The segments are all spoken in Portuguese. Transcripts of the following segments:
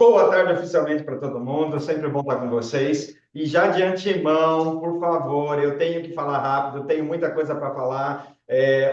Boa tarde oficialmente para todo mundo, sempre bom estar com vocês. E já de antemão, por favor, eu tenho que falar rápido, eu tenho muita coisa para falar.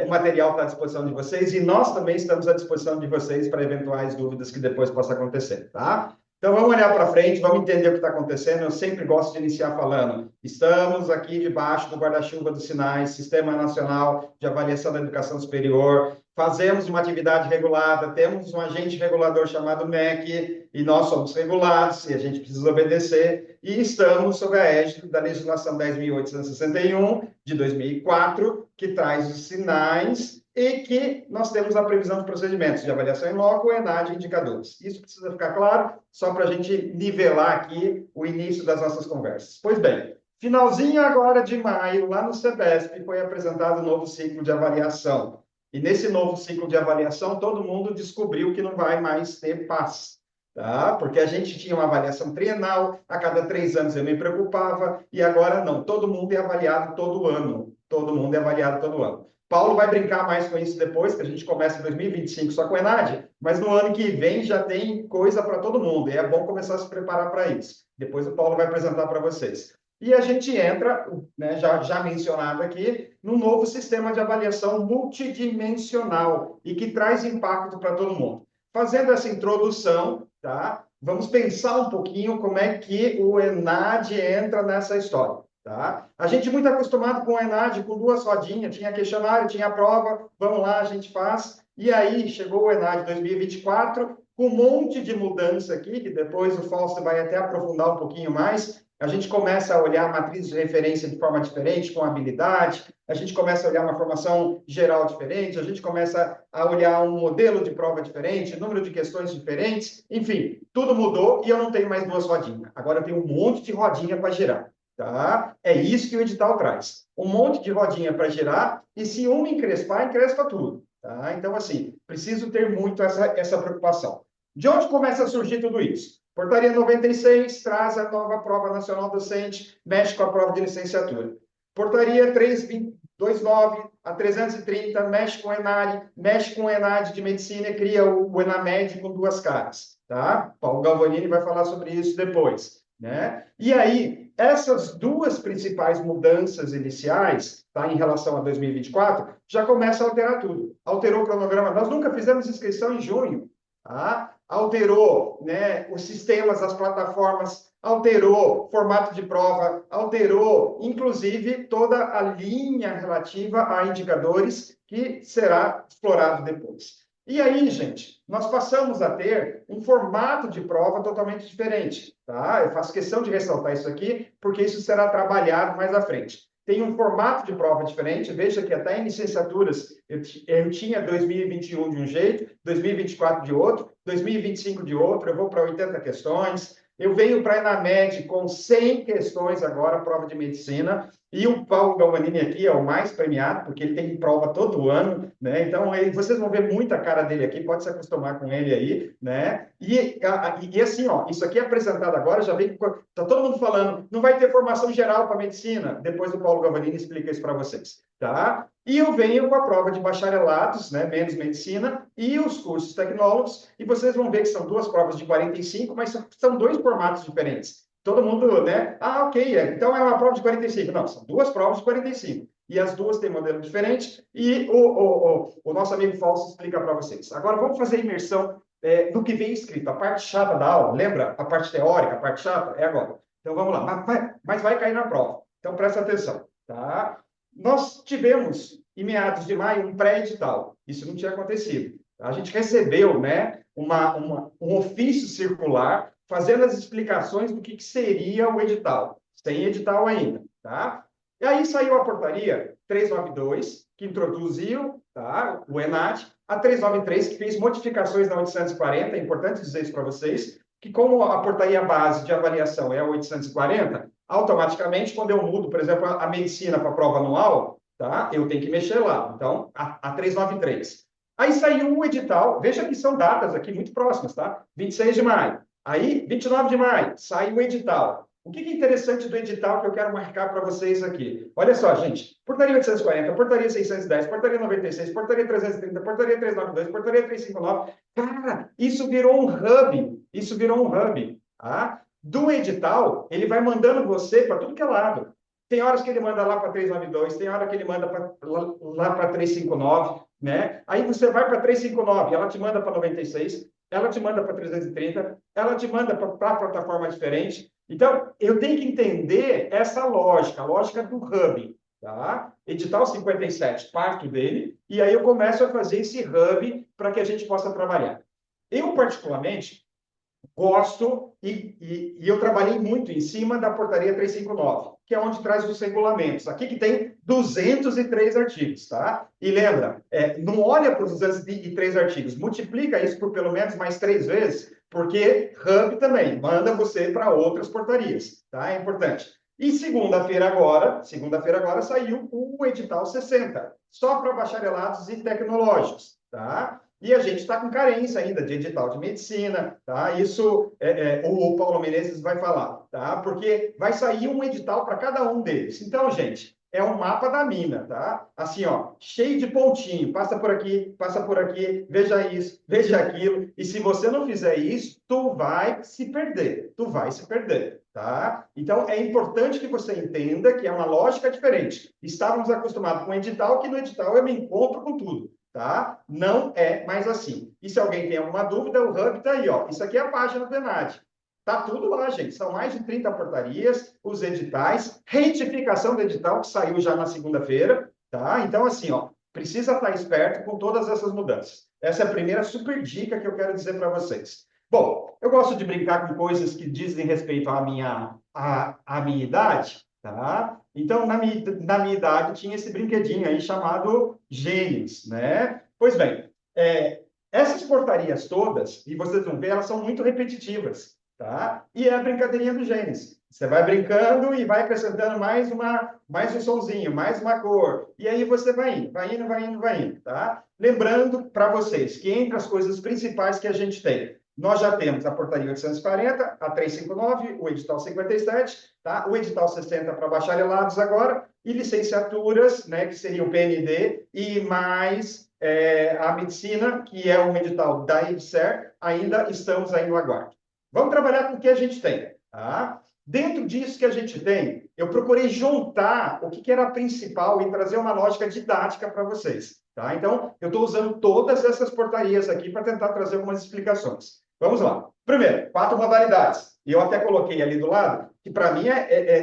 O material está à disposição de vocês e nós também estamos à disposição de vocês para eventuais dúvidas que depois possa acontecer, tá? Então vamos olhar para frente, vamos entender o que está acontecendo. Eu sempre gosto de iniciar falando. Estamos aqui debaixo do guarda-chuva dos sinais, Sistema Nacional de Avaliação da Educação Superior. Fazemos uma atividade regulada, temos um agente regulador chamado MEC, e nós somos regulados, e a gente precisa obedecer, e estamos sob a égide da legislação 10.861, de 2004, que traz os sinais e que nós temos a previsão de procedimentos de avaliação em loco, ENAD e indicadores. Isso precisa ficar claro, só para a gente nivelar aqui o início das nossas conversas. Pois bem, finalzinho agora de maio, lá no CEBESP, foi apresentado o novo ciclo de avaliação. E nesse novo ciclo de avaliação, todo mundo descobriu que não vai mais ter paz, tá? Porque a gente tinha uma avaliação trienal, a cada 3 anos eu me preocupava, e agora não, todo mundo é avaliado todo ano. Todo mundo é avaliado todo ano. Paulo vai brincar mais com isso depois, que a gente começa em 2025 só com o ENAD, mas no ano que vem já tem coisa para todo mundo, e é bom começar a se preparar para isso. Depois o Paulo vai apresentar para vocês. E a gente entra, né, já mencionado aqui, num novo sistema de avaliação multidimensional e que traz impacto para todo mundo. Fazendo essa introdução, tá? Vamos pensar um pouquinho como é que o ENAD entra nessa história. Tá? A gente muito acostumado com o ENAD, com duas rodinhas, tinha questionário, tinha prova, vamos lá, a gente faz. E aí chegou o ENAD 2024, com um monte de mudança aqui, que depois o Fausto vai até aprofundar um pouquinho mais. A gente começa a olhar matrizes de referência de forma diferente, com habilidade, a gente começa a olhar uma formação geral diferente, a gente começa a olhar um modelo de prova diferente, número de questões diferentes, enfim, tudo mudou e eu não tenho mais duas rodinhas. Agora eu tenho um monte de rodinha para girar. Tá? É isso que o edital traz. Um monte de rodinha para girar, e se uma encrespar, encrespa tudo. Tá? Então, assim, preciso ter muito essa preocupação. De onde começa a surgir tudo isso? Portaria 96 traz a nova prova nacional docente, mexe com a prova de licenciatura. Portaria 329 a 330 mexe com o ENAD, mexe com o ENAD de medicina e cria o ENAMED com duas caras. Tá? Paulo Galvanini vai falar sobre isso depois. Né? E aí, essas duas principais mudanças iniciais, tá, em relação a 2024, já começa a alterar tudo. Alterou o cronograma. Nós nunca fizemos inscrição em junho. Tá? Alterou, né, os sistemas, as plataformas, alterou formato de prova, alterou, inclusive, toda a linha relativa a indicadores que será explorado depois. E aí, gente, nós passamos a ter um formato de prova totalmente diferente, tá? Eu faço questão de ressaltar isso aqui, porque isso será trabalhado mais à frente. Tem um formato de prova diferente, veja que até em licenciaturas eu tinha 2021 de um jeito, 2024 de outro, 2025 de outro, eu vou para 80 questões, eu venho para a ENAMED com 100 questões agora, prova de medicina, e o Paulo Galvanini aqui é o mais premiado, porque ele tem prova todo ano, né? Então, vocês vão ver muita cara dele aqui, pode se acostumar com ele aí, né? E assim, ó, isso aqui é apresentado agora, já vem, tá todo mundo falando, não vai ter formação geral para medicina, depois o Paulo Galvanini explica isso para vocês, tá? E eu venho com a prova de bacharelados, né, menos medicina, e os cursos tecnólogos, e vocês vão ver que são duas provas de 45, mas são dois formatos diferentes. Todo mundo, né? Ah, ok, então é uma prova de 45. Não, são duas provas de 45. E as duas têm modelo diferente, e o nosso amigo Fausto explica para vocês. Agora, vamos fazer a imersão do que vem escrito. A parte chata da aula, lembra? A parte teórica, a parte chata? É agora. Então, vamos lá. Mas vai cair na prova. Então, presta atenção, tá? Nós tivemos, em meados de maio, um pré-edital. Isso não tinha acontecido. A gente recebeu, né, um ofício circular fazendo as explicações do que seria o edital. Sem edital ainda, tá? E aí saiu a portaria 392, que introduziu, tá, o ENAD, a 393, que fez modificações na 840, é importante dizer isso para vocês, que como a portaria base de avaliação é a 840, automaticamente, quando eu mudo, por exemplo, a medicina para a prova anual, tá? Eu tenho que mexer lá. Então, a 393. Aí saiu um edital, veja que são datas aqui muito próximas, tá? 26 de maio. Aí, 29 de maio, sai o edital. O que é interessante do edital que eu quero marcar para vocês aqui? Olha só, gente. Portaria 840, portaria 610, portaria 96, portaria 330, portaria 392, portaria 359. Cara, isso virou um hub. Isso virou um hub. Tá? Do edital, ele vai mandando você para tudo que é lado. Tem horas que ele manda lá para 392, tem hora que ele manda lá para 359, né? Aí você vai para 359, ela te manda para 96, ela te manda para 330, ela te manda para plataforma diferente. Então, eu tenho que entender essa lógica, a lógica do hub, tá? Edital 57, parto dele, e aí eu começo a fazer esse hub para que a gente possa trabalhar. Eu, particularmente, gosto e eu trabalhei muito em cima da portaria 359, que é onde traz os regulamentos. Aqui que tem 203 artigos, tá? E lembra, não olha para os 203 artigos, multiplica isso por pelo menos mais 3 vezes, porque Hub também manda você para outras portarias, tá? É importante. E segunda-feira agora saiu o edital 60, só para bacharelados e tecnológicos, tá? E a gente está com carência ainda de edital de medicina, tá? Isso o Paulo Menezes vai falar, tá? Porque vai sair um edital para cada um deles. Então, gente, é um mapa da mina, tá? Assim, ó, cheio de pontinho, passa por aqui, veja isso, veja aquilo. E se você não fizer isso, tu vai se perder, tá? Então, é importante que você entenda que é uma lógica diferente. Estávamos acostumados com o edital, que no edital eu me encontro com tudo. Tá? Não é mais assim. E se alguém tem alguma dúvida, o Hub está aí, ó. Isso aqui é a página do ENAD. Tá tudo lá, gente. São mais de 30 portarias, os editais, retificação do edital que saiu já na segunda-feira, tá? Então, assim, ó, precisa estar esperto com todas essas mudanças. Essa é a primeira super dica que eu quero dizer para vocês. Bom, eu gosto de brincar com coisas que dizem respeito à minha idade, tá? Então, na minha idade, tinha esse brinquedinho aí chamado Gênios, né? Pois bem, essas portarias todas, e vocês vão ver, elas são muito repetitivas, tá? E é a brincadeirinha do Gênios. Você vai brincando e vai acrescentando mais um sonzinho, mais uma cor. E aí você vai indo, tá? Lembrando para vocês que entre as coisas principais que a gente tem, nós já temos a portaria 840, a 359, o edital 57, tá? O edital 60 para bacharelados agora, e licenciaturas, né, que seria o PND, e mais a medicina, que é um edital da IBSER, ainda estamos aí no aguardo. Vamos trabalhar com o que a gente tem, tá? Dentro disso que a gente tem, eu procurei juntar o que era principal e trazer uma lógica didática para vocês, tá? Então, eu estou usando todas essas portarias aqui para tentar trazer algumas explicações. Vamos lá. Primeiro, 4 modalidades. E eu até coloquei ali do lado, que para mim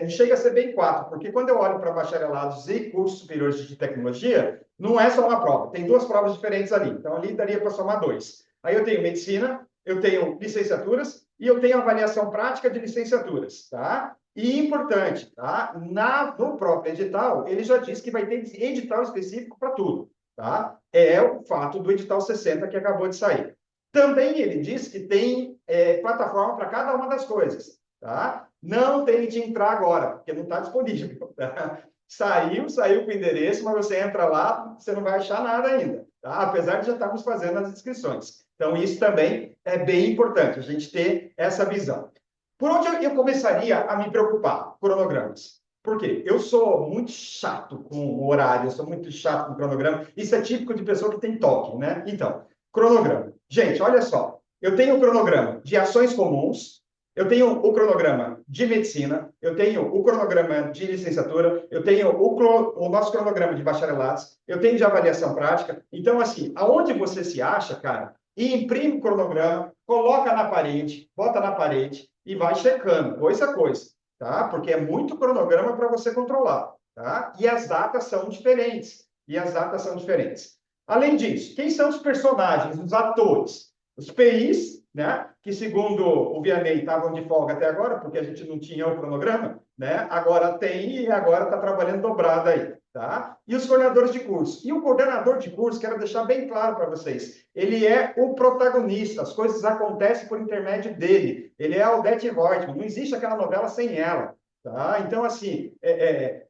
não chega a ser bem 4, porque quando eu olho para bacharelados e cursos superiores de tecnologia, não é só uma prova, tem 2 provas diferentes ali. Então, ali daria para somar 2. Aí eu tenho medicina, eu tenho licenciaturas e eu tenho avaliação prática de licenciaturas, tá? E importante, tá? No próprio edital, ele já diz que vai ter edital específico para tudo, tá? É o fato do edital 60 que acabou de sair. Também ele diz que tem plataforma para cada uma das coisas, tá? Não tente entrar agora, porque não está disponível. Tá? Saiu com o endereço, mas você entra lá, você não vai achar nada ainda, tá? Apesar de já estarmos fazendo as inscrições. Então, isso também é bem importante, a gente ter essa visão. Por onde eu começaria a me preocupar? Cronogramas. Por quê? Eu sou muito chato com o horário, eu sou muito chato com o cronograma. Isso é típico de pessoa que tem toque, né? Então, cronograma. Gente, olha só. Eu tenho o cronograma de ações comuns, eu tenho o cronograma de medicina, eu tenho o cronograma de licenciatura, eu tenho o nosso cronograma de bacharelados, eu tenho de avaliação prática. Então, assim, aonde você se acha, cara, imprime o cronograma, coloca na parede, bota na parede e vai checando, coisa a coisa, tá? Porque é muito cronograma para você controlar, tá? E as datas são diferentes. Além disso, quem são os personagens, os atores? Os PIs, né? Que segundo o Vianney estavam de folga até agora, porque a gente não tinha o cronograma, né? Agora tem e agora está trabalhando dobrado aí, tá? E os coordenadores de curso. E o coordenador de curso, quero deixar bem claro para vocês, ele é o protagonista, as coisas acontecem por intermédio dele. Ele é a Odete Reutemann, não existe aquela novela sem ela. Tá? Então, assim,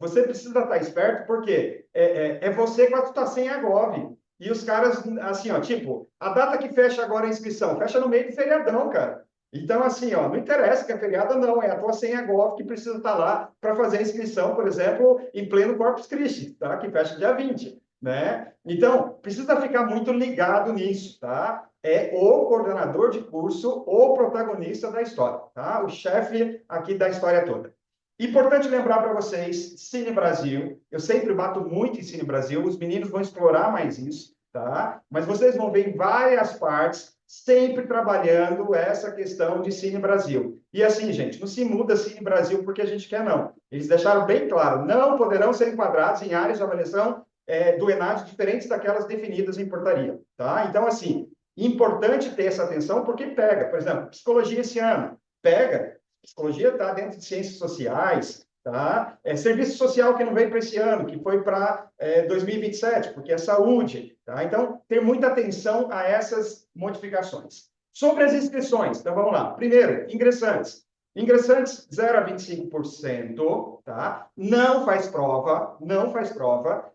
você precisa estar esperto, porque é você quando está sem a Gov. E os caras, assim, ó, tipo, a data que fecha agora a inscrição, fecha no meio do feriadão, cara. Então, assim, ó, não interessa que é feriado ou não, é a tua senha Golf que precisa estar lá para fazer a inscrição, por exemplo, em pleno Corpus Christi, tá? Que fecha dia 20, né? Então, precisa ficar muito ligado nisso, tá? É o coordenador de curso, o protagonista da história, tá? O chefe aqui da história toda. Importante lembrar para vocês, Cine Brasil, eu sempre bato muito em Cine Brasil, os meninos vão explorar mais isso, tá? Mas vocês vão ver em várias partes, sempre trabalhando essa questão de Cine Brasil. E assim, gente, não se muda Cine Brasil porque a gente quer, não. Eles deixaram bem claro, não poderão ser enquadrados em áreas de avaliação do ENAD diferentes daquelas definidas em portaria, tá? Então, assim, importante ter essa atenção porque pega, por exemplo, psicologia esse ano, pega. Psicologia está dentro de ciências sociais, tá? Serviço social que não veio para esse ano, que foi para 2027, porque é saúde, tá? Então, ter muita atenção a essas modificações. Sobre as inscrições, então vamos lá. Primeiro, ingressantes. Ingressantes 0 a 25%, tá? Não faz prova,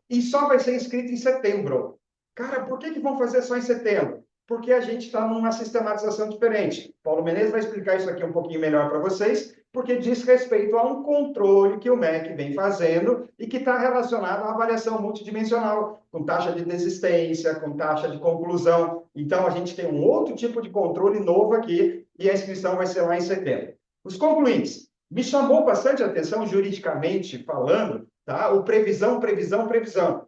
e só vai ser inscrito em setembro. Cara, por que vão fazer só em setembro? Porque a gente está numa sistematização diferente. Paulo Menezes vai explicar isso aqui um pouquinho melhor para vocês, porque diz respeito a um controle que o MEC vem fazendo e que está relacionado à avaliação multidimensional, com taxa de desistência, com taxa de conclusão. Então, a gente tem um outro tipo de controle novo aqui e a inscrição vai ser lá em setembro. Os concluintes. Me chamou bastante a atenção, juridicamente falando, tá? O previsão.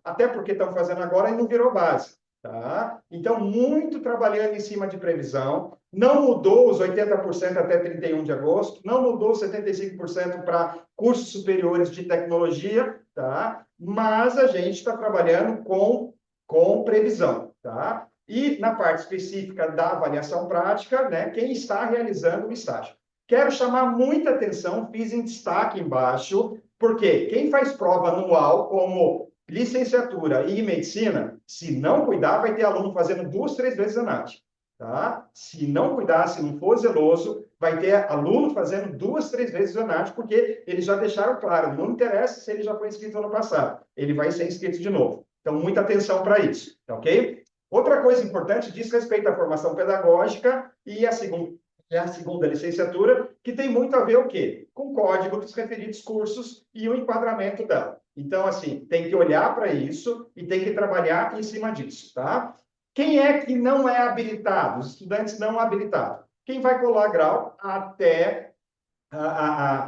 Até porque estão fazendo agora e não virou base. Tá? Então, muito trabalhando em cima de previsão, não mudou os 80% até 31 de agosto, não mudou os 75% para cursos superiores de tecnologia, tá? Mas a gente está trabalhando com previsão, tá? E na parte específica da avaliação prática, né, quem está realizando o estágio. Quero chamar muita atenção, fiz em destaque embaixo, porque quem faz prova anual, como licenciatura e medicina, se não cuidar, vai ter aluno fazendo 2, 3 vezes a NAT, tá? Se não cuidar, se não for zeloso, vai ter aluno fazendo 2, 3 vezes a NAT, porque eles já deixaram claro, não interessa se ele já foi inscrito ano passado, ele vai ser inscrito de novo. Então, muita atenção para isso, tá ok? Outra coisa importante diz respeito à formação pedagógica e a segunda licenciatura, que tem muito a ver o quê? Com o código dos referidos cursos e o enquadramento dela. Então, assim, tem que olhar para isso e tem que trabalhar em cima disso, tá? Quem é que não é habilitado? Os estudantes não habilitados. Quem vai colar grau até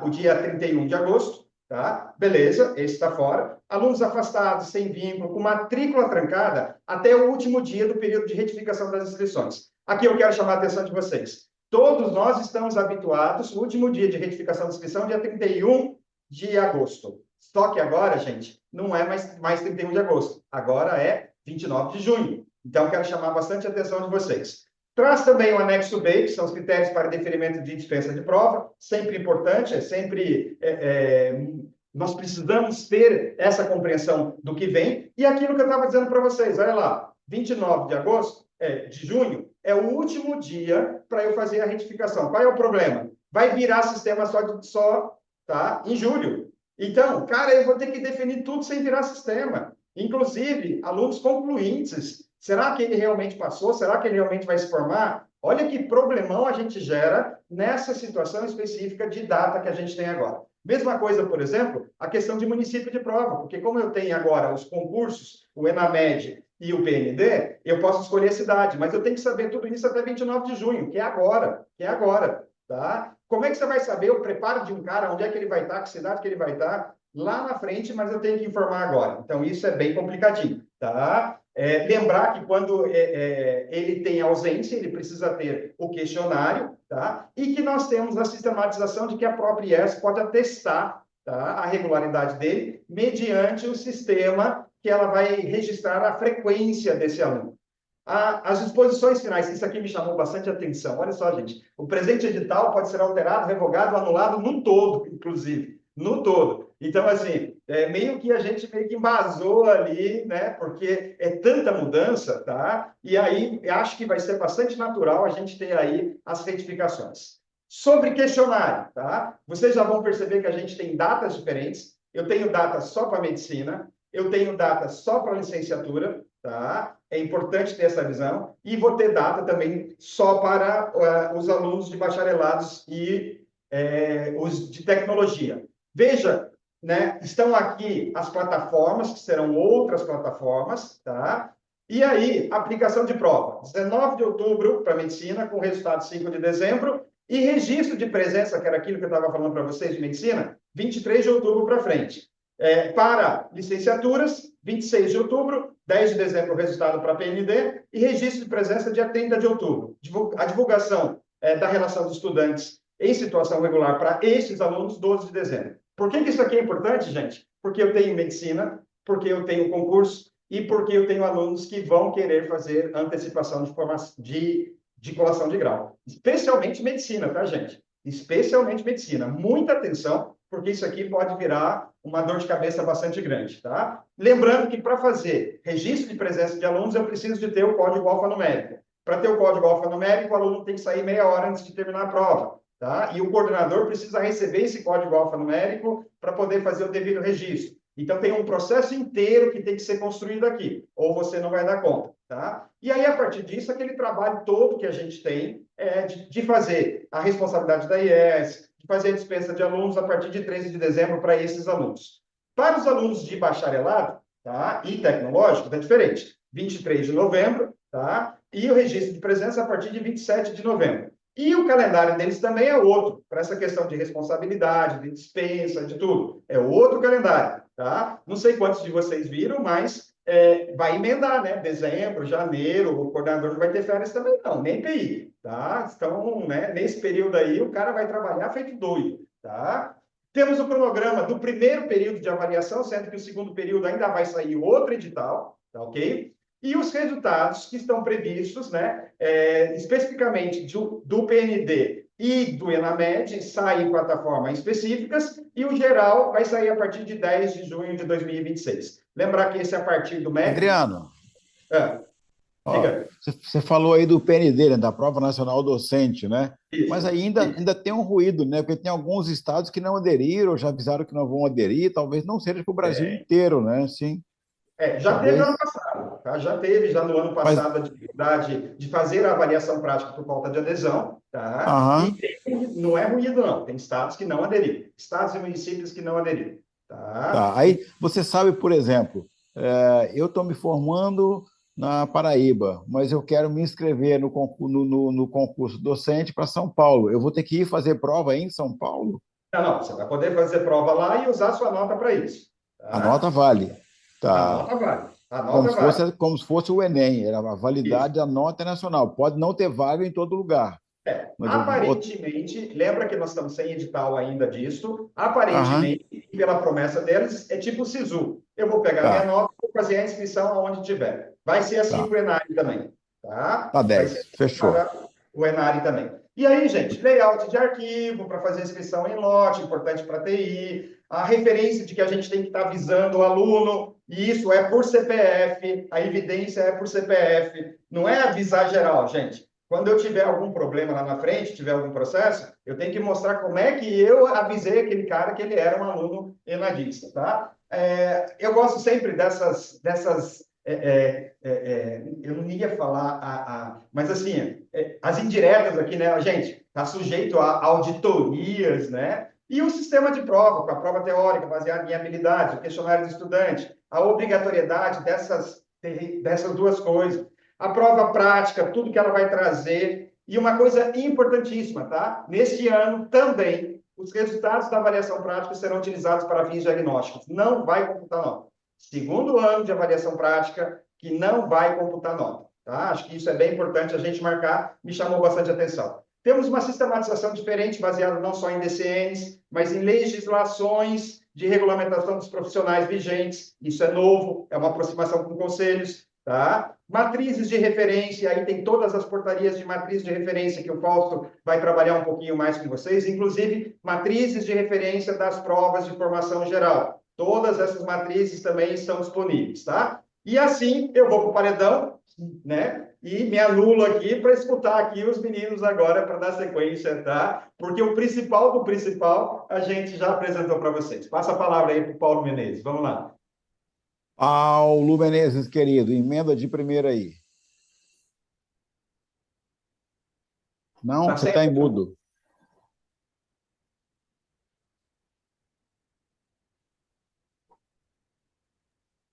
o dia 31 de agosto, tá? Beleza, esse está fora. Alunos afastados, sem vínculo, com matrícula trancada, até o último dia do período de retificação das inscrições. Aqui eu quero chamar a atenção de vocês. Todos nós estamos habituados, o último dia de retificação da inscrição, dia 31 de agosto. Só que agora, gente, não é mais 31 de agosto. Agora é 29 de junho. Então, quero chamar bastante a atenção de vocês. Traz também o anexo B, que são os critérios para deferimento de dispensa de prova. Sempre importante, nós precisamos ter essa compreensão do que vem. E aquilo que eu estava dizendo para vocês, olha lá, 29 de junho, é o último dia para eu fazer a retificação. Qual é o problema? Vai virar sistema só tá? Em julho. Então, cara, eu vou ter que definir tudo sem virar sistema. Inclusive, alunos concluintes. Será que ele realmente passou? Será que ele realmente vai se formar? Olha que problemão a gente gera nessa situação específica de data que a gente tem agora. Mesma coisa, por exemplo, a questão de município de prova, porque como eu tenho agora os concursos, o ENAMED e o PND, eu posso escolher a cidade, mas eu tenho que saber tudo isso até 29 de junho, que é agora, tá? Como é que você vai saber o preparo de um cara, onde é que ele vai estar, que cidade que ele vai estar, lá na frente, mas eu tenho que informar agora. Então, isso é bem complicadinho, tá? Lembrar que quando ele tem ausência, ele precisa ter o questionário, tá? E que nós temos a sistematização de que a própria IES pode atestar, tá, a regularidade dele mediante o sistema que ela vai registrar a frequência desse aluno. As disposições finais, isso aqui me chamou bastante atenção. Olha só, gente, o presente edital pode ser alterado, revogado, anulado no todo, inclusive, no todo. Então, assim, meio que a gente meio que embasou ali, né? Porque é tanta mudança, tá? E aí, acho que vai ser bastante natural a gente ter aí as retificações. Sobre questionário, tá? Vocês já vão perceber que a gente tem datas diferentes. Eu tenho data só para medicina, eu tenho data só para licenciatura, tá? É importante ter essa visão. E vou ter data também só para os alunos de bacharelados e os de tecnologia. Veja, né? Estão aqui as plataformas, que serão outras plataformas, tá? E aí, aplicação de prova. 19 de outubro para medicina, com resultado 5 de dezembro. E registro de presença, que era aquilo que eu estava falando para vocês de medicina, 23 de outubro para frente. Para licenciaturas, 26 de outubro, 10 de dezembro, resultado para PND, e registro de presença dia 30 de outubro. A divulgação da relação dos estudantes em situação regular para estes alunos, 12 de dezembro. Por que isso aqui é importante, gente? Porque eu tenho medicina, porque eu tenho concurso e porque eu tenho alunos que vão querer fazer antecipação de colação de grau. Especialmente medicina, tá, gente? Especialmente medicina. Muita atenção, porque isso aqui pode virar uma dor de cabeça bastante grande, tá? Lembrando que para fazer registro de presença de alunos, eu preciso de ter o código alfanumérico. Para ter o código alfanumérico, o aluno tem que sair meia hora antes de terminar a prova, tá? E o coordenador precisa receber esse código alfanumérico para poder fazer o devido registro. Então, tem um processo inteiro que tem que ser construído aqui, ou você não vai dar conta, tá? E aí, a partir disso, aquele trabalho todo que a gente tem de fazer a responsabilidade da IES, de fazer a dispensa de alunos a partir de 13 de dezembro para esses alunos. Para os alunos de bacharelado, tá? E tecnológicos, é diferente. 23 de novembro, tá? E o registro de presença a partir de 27 de novembro. E o calendário deles também é outro, para essa questão de responsabilidade, de dispensa, de tudo. É outro calendário, tá? Não sei quantos de vocês viram, mas vai emendar, né? Dezembro, janeiro, o coordenador não vai ter férias também, não, nem PI, tá? Então, né, nesse período aí, o cara vai trabalhar feito doido, tá? Temos o cronograma do primeiro período de avaliação, sendo que o segundo período ainda vai sair outro edital, tá ok? E os resultados que estão previstos, né, especificamente do PND e do ENAMED, saem em plataformas específicas, e o geral vai sair a partir de 10 de junho de 2026. Lembrar que esse é a partir do MEC. Adriano, ó, Diga. você falou aí do PND, né, da Prova Nacional Docente, né? Mas Isso, ainda tem um ruído, né? Porque tem alguns estados que não aderiram, já avisaram que não vão aderir, talvez não seja para o Brasil inteiro, né? Sim, Já teve talvez. ano passado, tá? Já teve, já no ano Mas, passado, a dificuldade de fazer a avaliação prática por falta de adesão, tá? E aham, não é ruído, não. Tem estados que não aderiram, estados e municípios que não aderiram, tá? tá. Aí você sabe, por exemplo, eu estou me formando na Paraíba, mas eu quero me inscrever no concurso docente para São Paulo. Eu vou ter que ir fazer prova em São Paulo? Não, você vai poder fazer prova lá e usar sua nota para isso, A nota tá? vale. A Tá. nota vale, a nota vale. Como se fosse o Enem, era a Isso. validade da nota nacional. Pode não ter vaga em todo lugar, mas eu vou. Aparentemente, lembra que nós estamos sem edital ainda disso, Aham, aparentemente, pela promessa deles, é tipo o SISU. Eu vou pegar minha tá, nota e vou fazer a inscrição aonde tiver. Vai ser assim tá. para o Enari também, tá? Tá Vai ser 10. assim Fechou. para o Enari também. E aí, gente, layout de arquivo para fazer inscrição em lote, importante para TI, a referência de que a gente tem que estar avisando o aluno, e isso é por CPF, a evidência é por CPF, não é avisar geral, gente. Quando eu tiver algum problema lá na frente, tiver algum processo, eu tenho que mostrar como é que eu avisei aquele cara que ele era um aluno enadista, tá? Eu gosto sempre eu não ia falar, mas assim, as indiretas aqui, né? Gente, está sujeito a auditorias, né? E o sistema de prova, com a prova teórica baseada em habilidade, o questionário do estudante, a obrigatoriedade dessas duas coisas, a prova prática, tudo que ela vai trazer. E uma coisa importantíssima, tá? Neste ano também, os resultados da avaliação prática serão utilizados para fins diagnósticos. Não vai computar nota. Segundo ano de avaliação prática, que não vai computar nota. Tá? Acho que isso é bem importante a gente marcar, me chamou bastante atenção. Temos uma sistematização diferente, baseada não só em DCNs, mas em legislações de regulamentação dos profissionais vigentes. Isso é novo, é uma aproximação com conselhos. Tá? Matrizes de referência, aí tem todas as portarias de matriz de referência que o Fausto vai trabalhar um pouquinho mais com vocês, inclusive matrizes de referência das provas de formação geral. Todas essas matrizes também estão disponíveis, tá? E assim eu vou para o paredão, né? E me anulo aqui para escutar aqui os meninos agora para dar sequência, tá? Porque o principal do principal a gente já apresentou para vocês. Passa a palavra aí para o Paulo Menezes. Vamos lá. Paulo Menezes, querido, emenda de primeira aí. Não, Tá você está em sempre. mudo.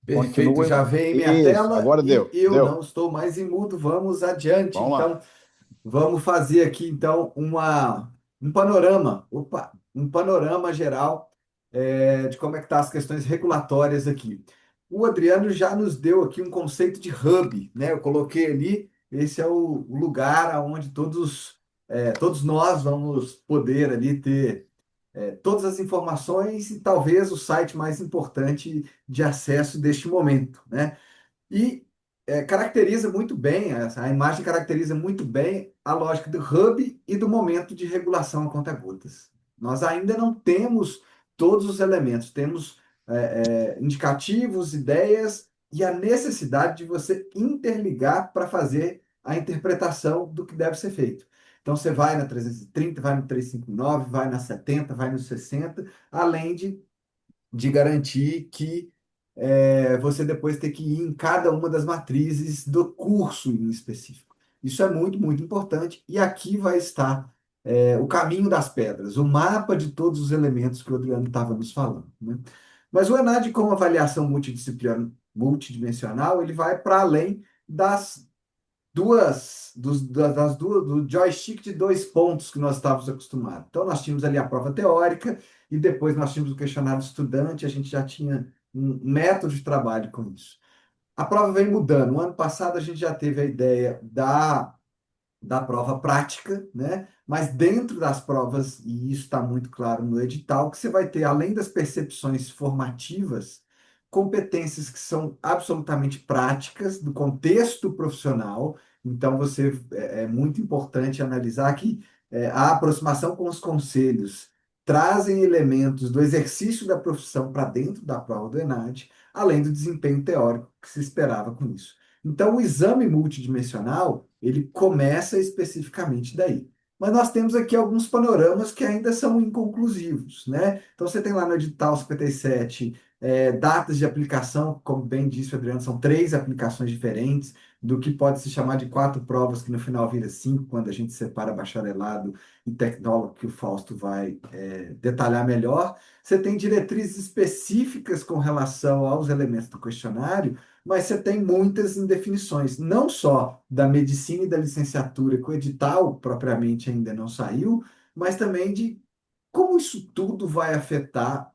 Perfeito, Continua em já mudo. veio em minha Isso, tela agora e deu. eu Deu. não estou mais em mudo. Vamos adiante. Vamos lá. Então, vamos fazer aqui então um panorama, opa, um panorama geral de como é que tá as questões regulatórias aqui. O Adriano já nos deu aqui um conceito de hub, né? Eu coloquei ali, esse é o lugar onde todos nós vamos poder ali ter todas as informações e talvez o site mais importante de acesso deste momento, né? E caracteriza muito bem, a imagem caracteriza muito bem a lógica do hub e do momento de regulação a conta-gotas. Nós ainda não temos todos os elementos, temos indicativos, ideias e a necessidade de você interligar para fazer a interpretação do que deve ser feito. Então, você vai na 330, vai no 359, vai na 70, vai no 60, além de garantir que você depois tem que ir em cada uma das matrizes do curso em específico. Isso é muito, muito importante. E aqui vai estar o caminho das pedras, o mapa de todos os elementos que o Adriano estava nos falando, né? Mas o ENAD, como avaliação multidimensional, ele vai para além das das duas, do joystick de dois pontos que nós estávamos acostumados. Então, nós tínhamos ali a prova teórica e depois nós tínhamos o questionário do estudante, a gente já tinha um método de trabalho com isso. A prova vem mudando. No ano passado, a gente já teve a ideia da prova prática, né? Mas dentro das provas, e isso está muito claro no edital, que você vai ter, além das percepções formativas, competências que são absolutamente práticas do contexto profissional. Então, é muito importante analisar que a aproximação com os conselhos trazem elementos do exercício da profissão para dentro da prova do ENAD, além do desempenho teórico que se esperava com isso. Então, o exame multidimensional, ele começa especificamente daí. Mas nós temos aqui alguns panoramas que ainda são inconclusivos, né? Então, você tem lá no edital 57, datas de aplicação, como bem disse o Adriano, são três aplicações diferentes, do que pode se chamar de quatro provas, que no final vira cinco, quando a gente separa bacharelado e tecnólogo, que o Fausto vai detalhar melhor. Você tem diretrizes específicas com relação aos elementos do questionário, mas você tem muitas indefinições, não só da medicina e da licenciatura, que o edital propriamente ainda não saiu, mas também de como isso tudo vai afetar,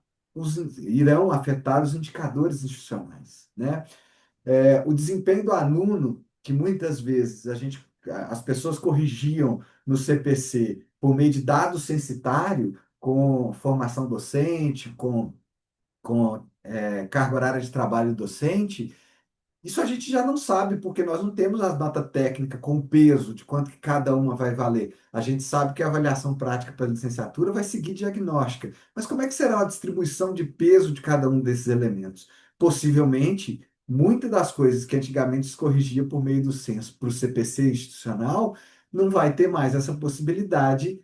irão afetar os indicadores institucionais, né? O desempenho do aluno, que muitas vezes as pessoas corrigiam no CPC por meio de dado censitário, com formação docente, com carga horária de trabalho docente, isso a gente já não sabe, porque nós não temos as notas técnicas com o peso de quanto que cada uma vai valer. A gente sabe que a avaliação prática para a licenciatura vai seguir diagnóstica. Mas como é que será a distribuição de peso de cada um desses elementos? Possivelmente, muitas das coisas que antigamente se corrigia por meio do censo para o CPC institucional, não vai ter mais essa possibilidade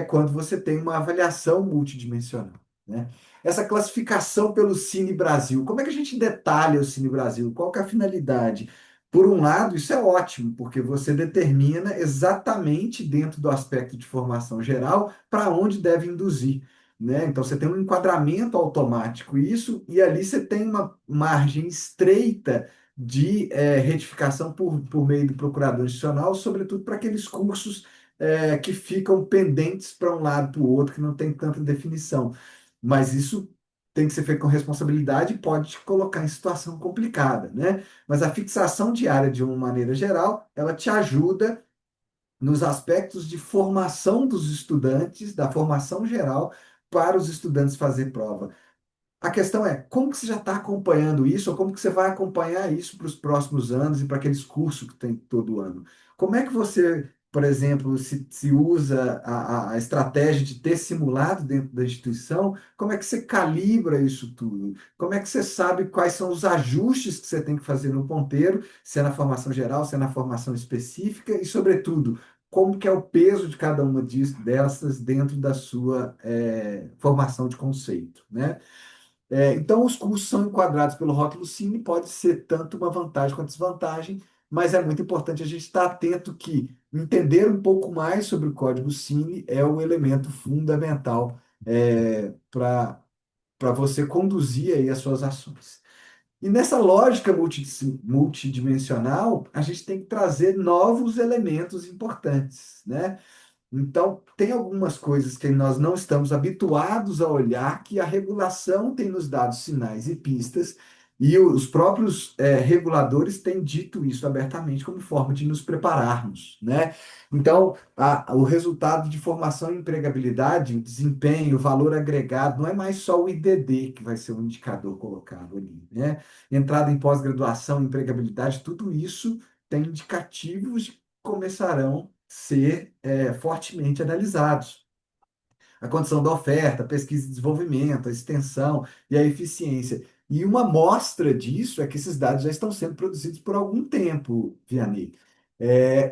quando você tem uma avaliação multidimensional, né? Essa classificação pelo Cine Brasil. Como é que a gente detalha o Cine Brasil? Qual que é a finalidade? Por um lado, isso é ótimo, porque você determina exatamente dentro do aspecto de formação geral para onde deve induzir, né? Então você tem um enquadramento automático e ali você tem uma margem estreita de retificação por meio do procurador institucional, sobretudo para aqueles cursos que ficam pendentes para um lado para o outro, que não tem tanta definição. Mas isso tem que ser feito com responsabilidade e pode te colocar em situação complicada, né? Mas a fixação diária, de uma maneira geral, ela te ajuda nos aspectos de formação dos estudantes, da formação geral, para os estudantes fazer prova. A questão é, como que você já está acompanhando isso, ou como que você vai acompanhar isso para os próximos anos e para aqueles cursos que tem todo ano? Como é que você, por exemplo, se usa a estratégia de ter simulado dentro da instituição, como é que você calibra isso tudo? Como é que você sabe quais são os ajustes que você tem que fazer no ponteiro, se é na formação geral, se é na formação específica, e, sobretudo, como que é o peso de cada dessas dentro da sua formação de conceito, né? Então, os custos são enquadrados pelo rótulo Cine, pode ser tanto uma vantagem quanto desvantagem, mas é muito importante a gente estar atento que entender um pouco mais sobre o código Cine é o elemento fundamental para você conduzir aí as suas ações. E nessa lógica multidimensional, a gente tem que trazer novos elementos importantes, né? Então, tem algumas coisas que nós não estamos habituados a olhar, que a regulação tem nos dado sinais e pistas, e os próprios reguladores têm dito isso abertamente como forma de nos prepararmos, né? Então, o resultado de formação e empregabilidade, o desempenho, o valor agregado, não é mais só o IDD que vai ser o indicador colocado ali, né? Entrada em pós-graduação, empregabilidade, tudo isso tem indicativos que começarão ser fortemente analisados. A condição da oferta, a pesquisa e desenvolvimento, a extensão e a eficiência. E uma mostra disso é que esses dados já estão sendo produzidos por algum tempo, Vianney.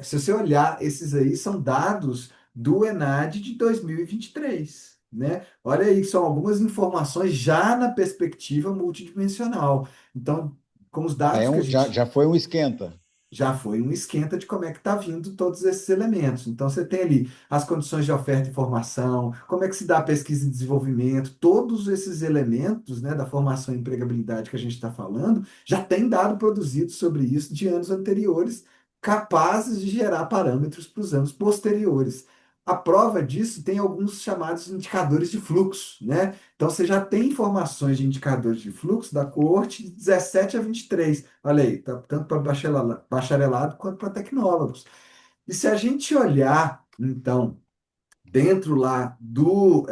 Se você olhar, esses aí são dados do ENAD de 2023, né? Olha aí, são algumas informações já na perspectiva multidimensional. Então, com os dados que a gente Já foi um esquenta. já foi um esquenta de como é que está vindo todos esses elementos. Então, você tem ali as condições de oferta e formação, como é que se dá a pesquisa e desenvolvimento, todos esses elementos, né, da formação e empregabilidade que a gente está falando, já tem dado produzido sobre isso de anos anteriores, capazes de gerar parâmetros para os anos posteriores. A prova disso tem alguns chamados indicadores de fluxo, né? Então, você já tem informações de indicadores de fluxo da coorte de 17 a 23. Olha aí, tá, tanto para bacharelado quanto para tecnólogos. E se a gente olhar, então, dentro lá do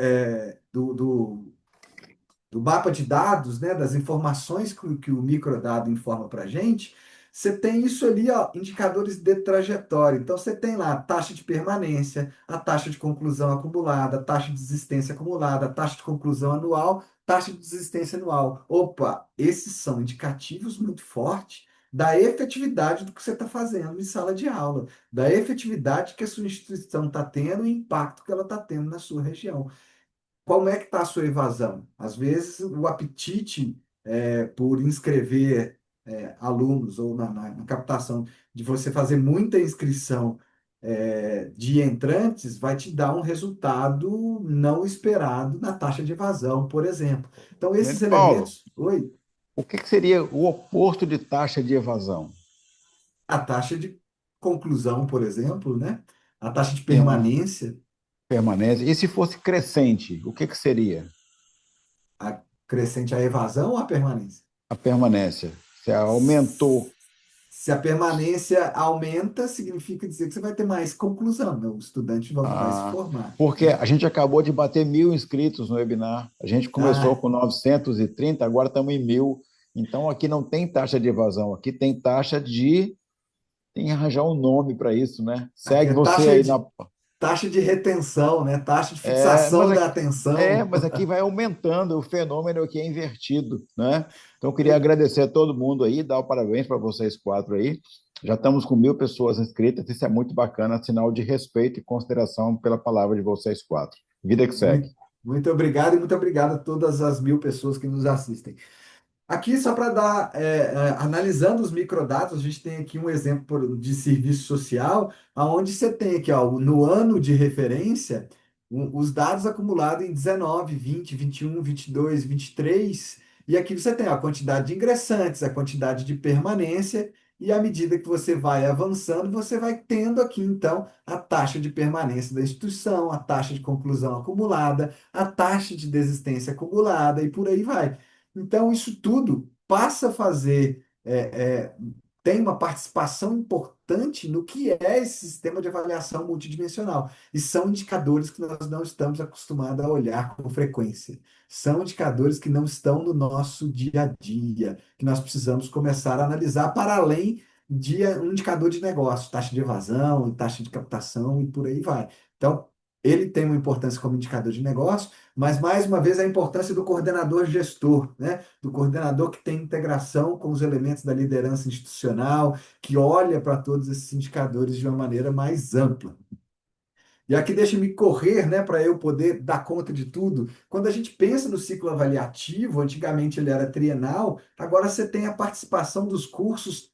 mapa de dados, né, das informações que o microdado informa para a gente, você tem isso ali, ó, indicadores de trajetória. Então, você tem lá a taxa de permanência, a taxa de conclusão acumulada, a taxa de desistência acumulada, a taxa de conclusão anual, taxa de desistência anual. Opa, esses são indicativos muito fortes da efetividade do que você está fazendo em sala de aula, da efetividade que a sua instituição está tendo e o impacto que ela está tendo na sua região. Como é que está a sua evasão? Às vezes, o apetite por inscrever alunos ou na captação de você fazer muita inscrição de entrantes vai te dar um resultado não esperado na taxa de evasão, por exemplo. Então, esses Paulo, elementos, oi, o que seria o oposto de taxa de evasão? a taxa de conclusão, por exemplo, né? A taxa de Perma- permanência, Permanência. E se fosse crescente, o que seria acrescente a evasão ou a permanência? a permanência? Se aumentou. Se a permanência aumenta, significa dizer que você vai ter mais conclusão, né? O estudante vai se Ah, formar, porque né? a gente acabou de bater 1.000 inscritos no webinar. A gente começou Ah, com 930, agora estamos em 1.000. Então, aqui não tem taxa de evasão, aqui tem taxa de. Tem que arranjar um nome para isso, né? aqui Segue é você aí na. taxa de retenção, né? Taxa de É, mas fixação da aqui, atenção. mas aqui vai aumentando o fenômeno que é invertido, né? Então, eu queria agradecer a todo mundo aí, dar o parabéns para vocês quatro aí. Já estamos com 1.000 pessoas inscritas, isso é muito bacana, sinal de respeito e consideração pela palavra de vocês quatro. Vida que segue. Muito, muito obrigado e muito obrigado a todas as 1.000 pessoas que nos assistem. Aqui, só para dar, analisando os microdados, a gente tem aqui um exemplo de serviço social, onde você tem aqui, ó, no ano de referência, os dados acumulados em 19, 20, 21, 22, 23, e aqui você tem a quantidade de ingressantes, a quantidade de permanência, e à medida que você vai avançando, você vai tendo aqui, então, a taxa de permanência da instituição, a taxa de conclusão acumulada, a taxa de desistência acumulada, e por aí vai. Então, isso tudo passa a fazer, tem uma participação importante no que é esse sistema de avaliação multidimensional. E são indicadores que nós não estamos acostumados a olhar com frequência. São indicadores que não estão no nosso dia a dia, que nós precisamos começar a analisar para além de um indicador de negócio, taxa de evasão, taxa de captação e por aí vai. Então, ele tem uma importância como indicador de negócio, mas, mais uma vez, a importância do coordenador gestor, né? Do coordenador que tem integração com os elementos da liderança institucional, que olha para todos esses indicadores de uma maneira mais ampla. E aqui deixa-me correr, né, para eu poder dar conta de tudo. Quando a gente pensa no ciclo avaliativo, antigamente ele era trienal, agora você tem a participação dos cursos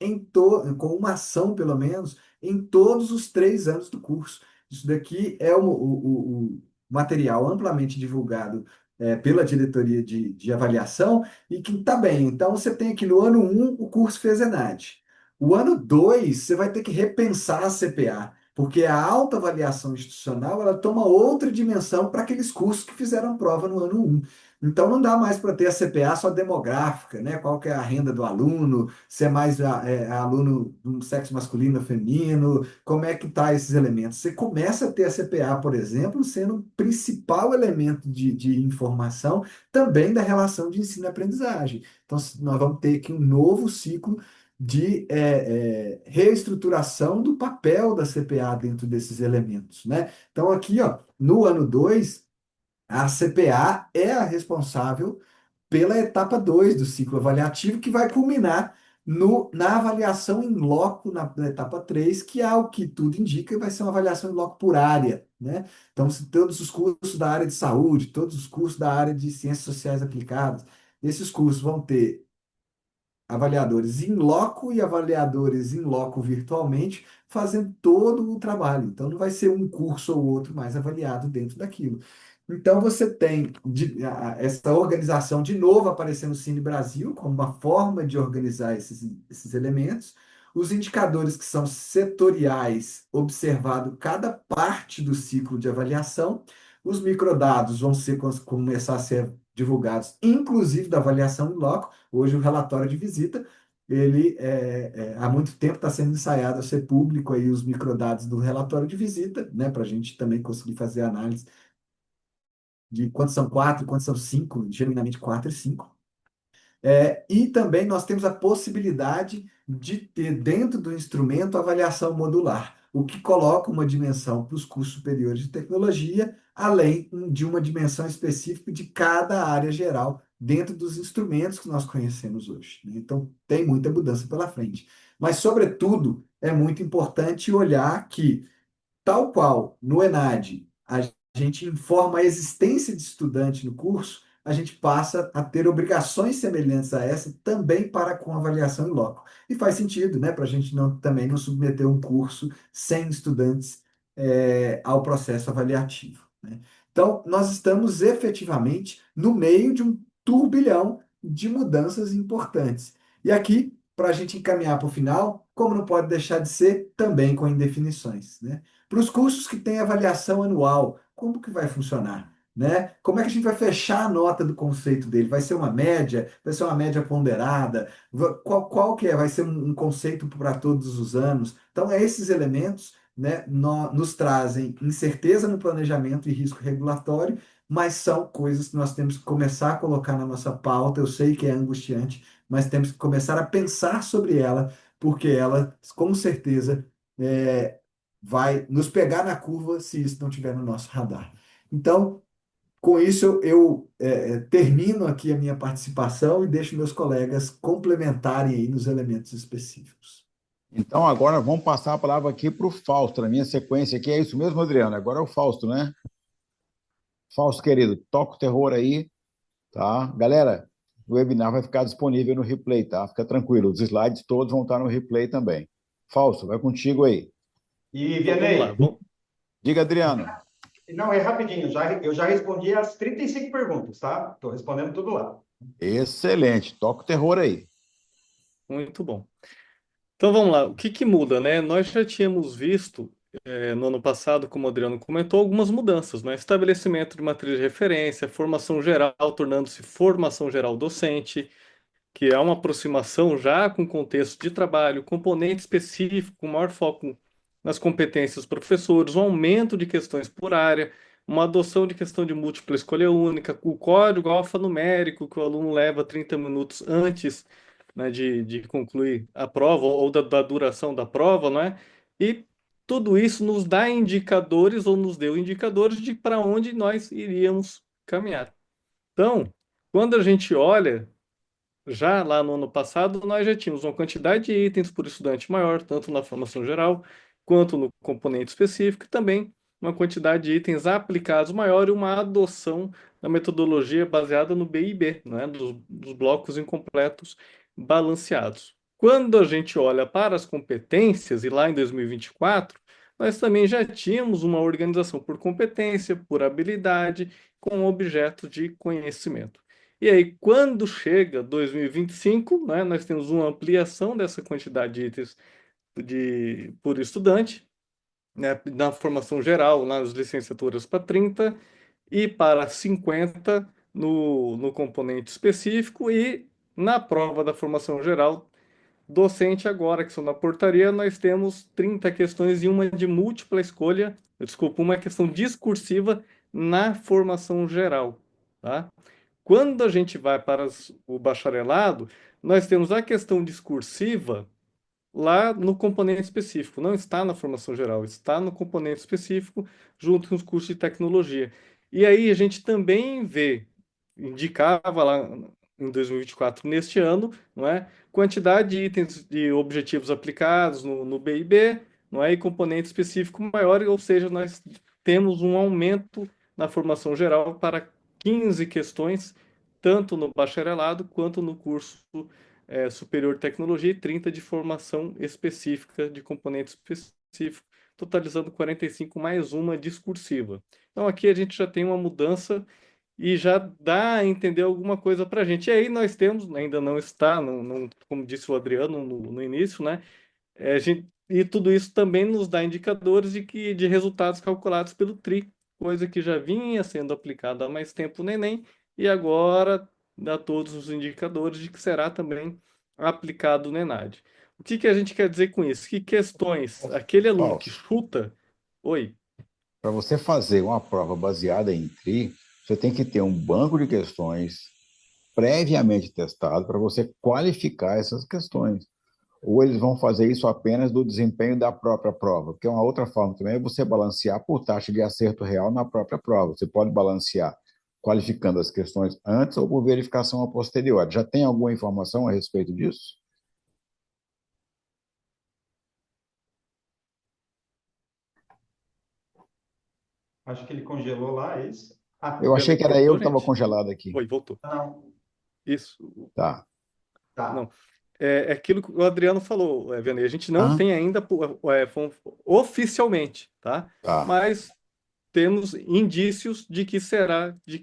com uma ação, pelo menos, em todos os 3 anos do curso. Isso daqui é o material amplamente divulgado pela diretoria de avaliação e que está bem. Então, você tem aqui no ano 1 o curso FESENAD. O ano 2 você vai ter que repensar a CPA, porque a alta avaliação institucional ela toma outra dimensão para aqueles cursos que fizeram prova no ano 1. Então, não dá mais para ter a CPA só demográfica, né? Qual que é a renda do aluno, se é mais aluno do sexo masculino ou feminino, como é que tá esses elementos. Você começa a ter a CPA, por exemplo, sendo o principal elemento de informação também da relação de ensino e aprendizagem. Então, nós vamos ter aqui um novo ciclo de reestruturação do papel da CPA dentro desses elementos, né? Então, aqui, ó, no ano 2 a CPA é a responsável pela etapa 2 do ciclo avaliativo, que vai culminar na avaliação em loco, na etapa 3 que é o que tudo indica, vai ser uma avaliação em loco por área, né? Então, se todos os cursos da área de saúde, todos os cursos da área de ciências sociais aplicadas, esses cursos vão ter avaliadores in loco e avaliadores in loco virtualmente, fazendo todo o trabalho. Então, não vai ser um curso ou outro mais avaliado dentro daquilo. Então, você tem essa organização de novo aparecendo no Cine Brasil, como uma forma de organizar esses elementos. Os indicadores que são setoriais, observado cada parte do ciclo de avaliação. Os microdados vão começar a ser divulgados, inclusive da avaliação em loco. Hoje, o relatório de visita, ele há muito tempo está sendo ensaiado a ser público aí os microdados do relatório de visita, né, para a gente também conseguir fazer análise de quantos são quatro, quantos são cinco, genuinamente quatro e cinco. E também nós temos a possibilidade de ter dentro do instrumento avaliação modular, o que coloca uma dimensão para os cursos superiores de tecnologia, além de uma dimensão específica de cada área geral dentro dos instrumentos que nós conhecemos hoje, né? Então, tem muita mudança pela frente. Mas, sobretudo, é muito importante olhar que tal qual no ENAD, a gente informa a existência de estudante no curso, a gente passa a ter obrigações semelhantes a essa também para com avaliação em loco. E faz sentido, né, para a gente também não submeter um curso sem estudantes ao processo avaliativo, né? Então, nós estamos efetivamente no meio de um turbilhão de mudanças importantes. E aqui, para a gente encaminhar para o final, como não pode deixar de ser, também com indefinições, né? Para os cursos que têm avaliação anual, como que vai funcionar? Né? Como é que a gente vai fechar a nota do conceito dele? Vai ser uma média? Vai ser uma média ponderada? Qual que é? Vai ser um conceito para todos os anos? Então, esses elementos, né, nos trazem incerteza no planejamento e risco regulatório, mas são coisas que nós temos que começar a colocar na nossa pauta. Eu sei que é angustiante, mas temos que começar a pensar sobre ela, porque ela, com certeza, é, vai nos pegar na curva se isso não estiver no nosso radar. Então, com isso, eu termino aqui a minha participação e deixo meus colegas complementarem aí nos elementos específicos. Então, agora vamos passar a palavra aqui para o Fausto, na minha sequência aqui. É isso mesmo, Adriano? Agora é o Fausto, né? Fausto, querido, toca o terror aí, tá? Galera, o webinar vai ficar disponível no replay, tá? Fica tranquilo, os slides todos vão estar no replay também. Fausto, vai contigo aí. E, Então vamos lá. Vianney, Diga, Adriano. não, é rapidinho, eu já respondi as 35 perguntas, tá? Estou respondendo tudo lá. Excelente, toca o terror aí. Muito bom. Então vamos lá. O que que muda, né? Nós já tínhamos visto no ano passado, como o Adriano comentou, algumas mudanças, né? Estabelecimento de matriz de referência, formação geral, tornando-se formação geral docente, que é uma aproximação já com contexto de trabalho, componente específico, com maior foco nas competências dos professores, um aumento de questões por área, uma adoção de questão de múltipla escolha única, o código alfanumérico que o aluno leva 30 minutos antes, né, de concluir a prova ou da duração da prova, não é? E tudo isso nos dá indicadores ou nos deu indicadores de para onde nós iríamos caminhar. Então, quando a gente olha já lá no ano passado, nós já tínhamos uma quantidade de itens por estudante maior, tanto na formação geral quanto no componente específico, e também uma quantidade de itens aplicados maior e uma adoção da metodologia baseada no BIB, né, dos blocos incompletos balanceados. Quando a gente olha para as competências, e lá em 2024, nós também já tínhamos uma organização por competência, por habilidade, com objeto de conhecimento. E aí, quando chega 2025, né, nós temos uma ampliação dessa quantidade de itens por estudante, né, na formação geral, nas licenciaturas para 30 e para 50 no componente específico, e na prova da formação geral docente agora, que são na portaria, nós temos 30 questões e uma de múltipla escolha, desculpa, uma questão discursiva na formação geral, tá? Quando a gente vai para o bacharelado, nós temos a questão discursiva lá no componente específico. Não está na formação geral, está no componente específico, junto com os cursos de tecnologia. E aí a gente também vê, indicava lá em 2024, neste ano, não é? Quantidade de itens de objetivos aplicados no BIB, não é? E componente específico maior, ou seja, nós temos um aumento na formação geral para 15 questões, tanto no bacharelado quanto no curso superior de tecnologia, e 30 de formação específica, de componente específico, totalizando 45 mais uma discursiva. Então aqui a gente já tem uma mudança e já dá a entender alguma coisa para a gente. E aí nós temos, ainda não está, como disse o Adriano no início, né? E tudo isso também nos dá indicadores de resultados calculados pelo TRI, coisa que já vinha sendo aplicada há mais tempo no Enem, e agora dá todos os indicadores de que será também aplicado no ENAD. O que que a gente quer dizer com isso? Que questões, aquele aluno que Fausto, chuta, oi, para você fazer uma prova baseada em TRI, você tem que ter um banco de questões previamente testado para você qualificar essas questões. Ou eles vão fazer isso apenas do desempenho da própria prova, porque é uma outra forma também é você balancear por taxa de acerto real na própria prova. Você pode balancear qualificando as questões antes ou por verificação a posteriori. Já tem alguma informação a respeito disso? Acho que ele congelou lá, é isso? Ah, Eu achei peraí, que era eu cortou, que estava gente? congelado aqui. Oi, voltou. não. Isso, Tá. Tá. não. É aquilo que o Adriano falou, Vianney, a gente não Ah, tem ainda oficialmente, tá? tá. Mas temos indícios de que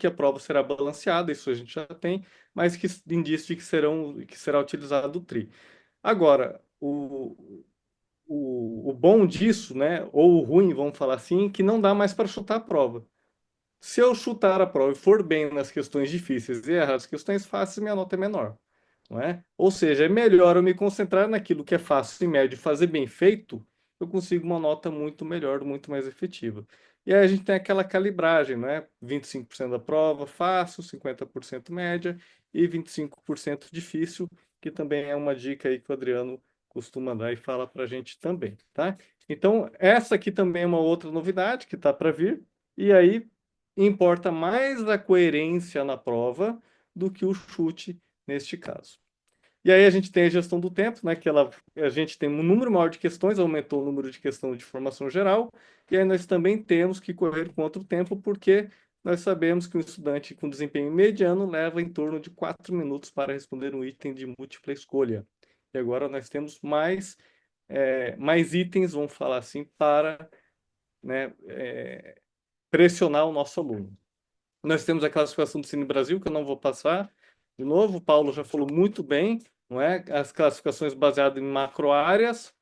a prova será balanceada, isso a gente já tem, mas indícios de que será utilizado o TRI. Agora, o bom disso, né, ou o ruim, vamos falar assim, que não dá mais para chutar a prova. Se eu chutar a prova e for bem nas questões difíceis e errar as questões fáceis, minha nota é menor, não é? Ou seja, é melhor eu me concentrar naquilo que é fácil e médio e fazer bem feito, eu consigo uma nota muito melhor, muito mais efetiva. E aí a gente tem aquela calibragem, não é? 25% da prova fácil, 50% média e 25% difícil, que também é uma dica aí que o Adriano costuma dar e fala para a gente também, tá? Então, essa aqui também é uma outra novidade que está para vir. E aí, importa mais a coerência na prova do que o chute neste caso. E aí a gente tem a gestão do tempo, né? A gente tem um número maior de questões, aumentou o número de questões de formação geral, e aí nós também temos que correr contra o tempo, porque nós sabemos que um estudante com desempenho mediano leva em torno de 4 minutos para responder um item de múltipla escolha. E agora nós temos mais itens, vamos falar assim, para, né, pressionar o nosso aluno. Nós temos a classificação do Cine Brasil, que eu não vou passar de novo. O Paulo já falou muito bem, não é? As classificações baseadas em macroáreas.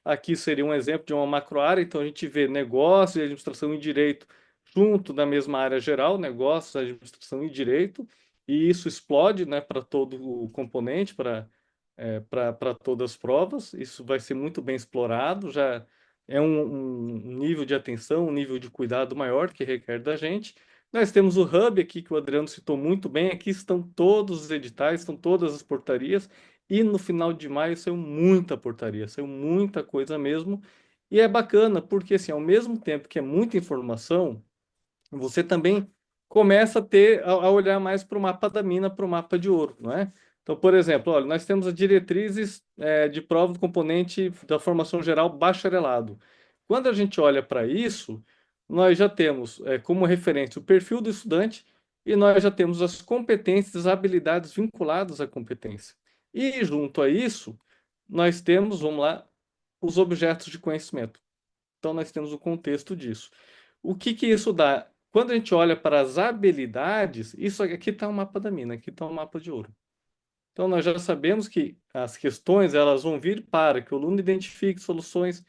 Aqui seria um exemplo de uma macroárea, então a gente vê negócio, administração e direito junto na mesma área geral, negócios, administração e direito, e isso explode, né, para todo o componente, para todas as provas. Isso vai ser muito bem explorado, já é um nível de atenção, um nível de cuidado maior que requer da gente. Nós temos o Hub aqui, que o Adriano citou muito bem. Aqui estão todos os editais, estão todas as portarias. E no final de maio saiu muita portaria, saiu muita coisa mesmo. E é bacana, porque assim, ao mesmo tempo que é muita informação, você também começa a olhar mais para o mapa da mina, para o mapa de ouro, não é? Então, por exemplo, olha, nós temos as diretrizes de prova do componente da formação geral bacharelado. Quando a gente olha para isso, nós já temos como referência o perfil do estudante e nós já temos as competências, habilidades vinculadas à competência. E junto a isso, nós temos, vamos lá, os objetos de conhecimento. Então, nós temos o contexto disso. O que que isso dá? Quando a gente olha para as habilidades, isso aqui está o mapa da mina, aqui está o mapa de ouro. Então, nós já sabemos que as questões elas vão vir para que o aluno identifique soluções,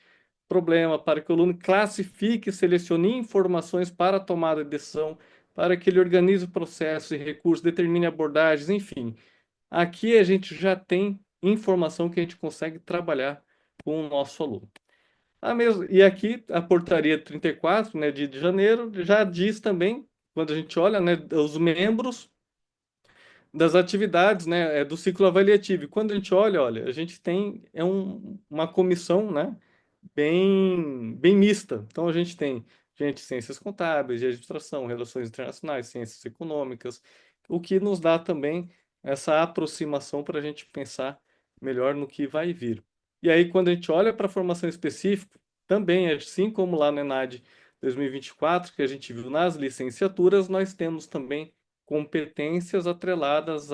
problema, para que o aluno classifique e selecione informações para a tomada de decisão, para que ele organize o processo e recursos, determine abordagens, enfim. Aqui a gente já tem informação que a gente consegue trabalhar com o nosso aluno. E aqui a portaria 34, né, de janeiro, já diz também, quando a gente olha, né, os membros das atividades, né, do ciclo avaliativo. E quando a gente olha, a gente tem uma comissão, né, bem mista. Então a gente tem gente de ciências contábeis, de administração, relações internacionais, ciências econômicas, o que nos dá também essa aproximação para a gente pensar melhor no que vai vir. E aí, quando a gente olha para a formação específica, também, assim como lá no ENAD 2024, que a gente viu nas licenciaturas, nós temos também competências atreladas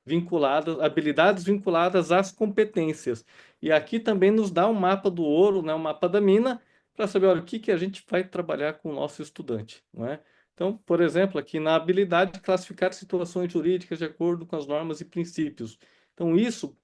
vinculadas, habilidades vinculadas às competências. E aqui também nos dá um mapa do ouro, né, um mapa da mina, para saber, olha, o que que a gente vai trabalhar com o nosso estudante, não é? Então, por exemplo, aqui na habilidade de classificar situações jurídicas de acordo com as normas e princípios. Então, isso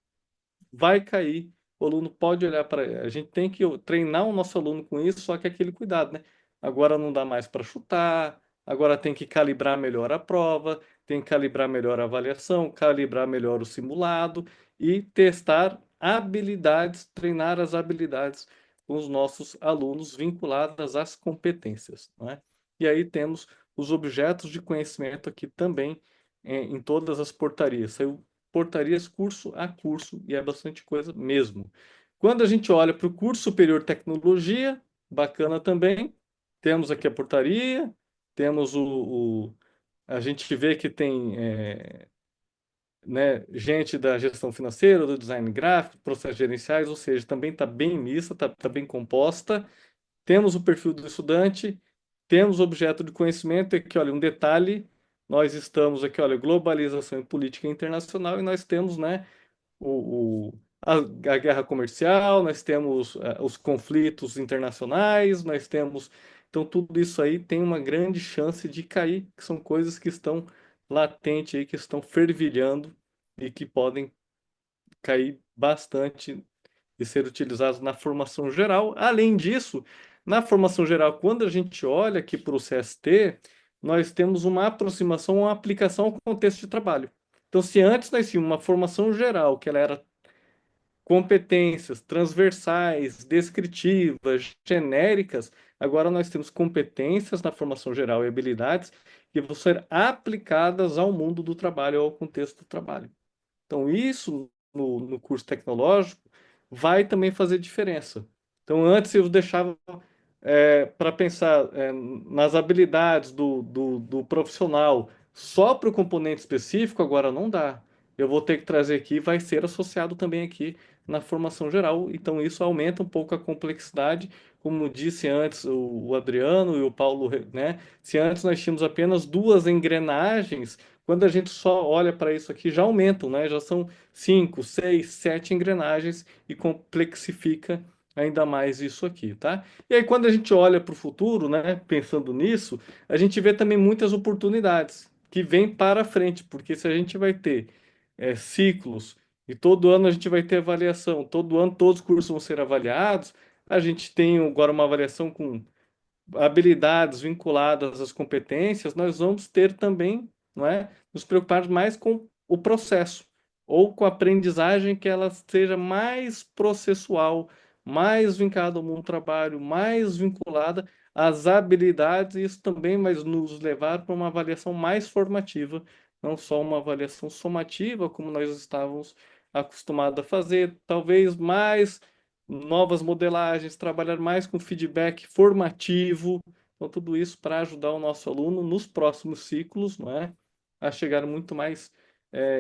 vai cair. O aluno pode olhar para. A gente tem que treinar o nosso aluno com isso, só que é aquele cuidado, né? Agora não dá mais para chutar, agora tem que calibrar melhor a prova, tem que calibrar melhor a avaliação, calibrar melhor o simulado e testar habilidades, treinar as habilidades com os nossos alunos vinculadas às competências, não é? E aí temos os objetos de conhecimento aqui também em todas as portarias. Saiu portarias curso a curso, e é bastante coisa mesmo. Quando a gente olha para o curso superior de tecnologia, bacana também, temos aqui a portaria, temos a gente vê que tem né, gente da gestão financeira, do design gráfico, processos gerenciais, ou seja, também está bem mista, está bem composta. Temos o perfil do estudante, temos o objeto de conhecimento, e aqui, olha, um detalhe, nós estamos aqui, olha, globalização e política internacional, e nós temos, né, a guerra comercial, nós temos os conflitos internacionais, nós temos. Então, tudo isso aí tem uma grande chance de cair, que são coisas que estão latentes aí, que estão fervilhando e que podem cair bastante e ser utilizados na formação geral. Além disso, na formação geral, quando a gente olha aqui para o CST, nós temos uma aproximação, uma aplicação ao contexto de trabalho. Então, se antes nós tínhamos uma formação geral, que ela era competências transversais, descritivas, genéricas, agora nós temos competências na formação geral e habilidades que vão ser aplicadas ao mundo do trabalho, ao contexto do trabalho. Então, isso no curso tecnológico vai também fazer diferença. Então, antes eu deixava para pensar nas habilidades do profissional só para o componente específico, agora não dá. Eu vou ter que trazer aqui, vai ser associado também aqui na formação geral. Então, isso aumenta um pouco a complexidade. Como disse antes o Adriano e o Paulo, né? Se antes nós tínhamos apenas duas engrenagens, quando a gente só olha para isso aqui, já aumentam, né? Já são 5, 6, 7 engrenagens e complexifica ainda mais isso aqui, tá? E aí, quando a gente olha para o futuro, né, pensando nisso, a gente vê também muitas oportunidades que vêm para frente, porque se a gente vai ter ciclos e todo ano a gente vai ter avaliação, todo ano todos os cursos vão ser avaliados, a gente tem agora uma avaliação com habilidades vinculadas às competências, nós vamos ter também, não é, nos preocupar mais com o processo ou com a aprendizagem que ela seja mais processual, mais vinculada ao mundo do trabalho, mais vinculada às habilidades, e isso também vai nos levar para uma avaliação mais formativa, não só uma avaliação somativa, como nós estávamos acostumados a fazer, talvez mais novas modelagens, trabalhar mais com feedback formativo. Então, tudo isso para ajudar o nosso aluno nos próximos ciclos, não é? A chegar muito mais,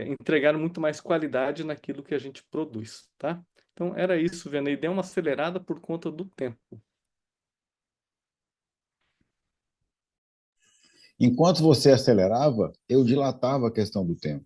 entregar muito mais qualidade naquilo que a gente produz, tá? Então, era isso, Vianney. Deu uma acelerada por conta do tempo. Enquanto você acelerava, eu dilatava a questão do tempo.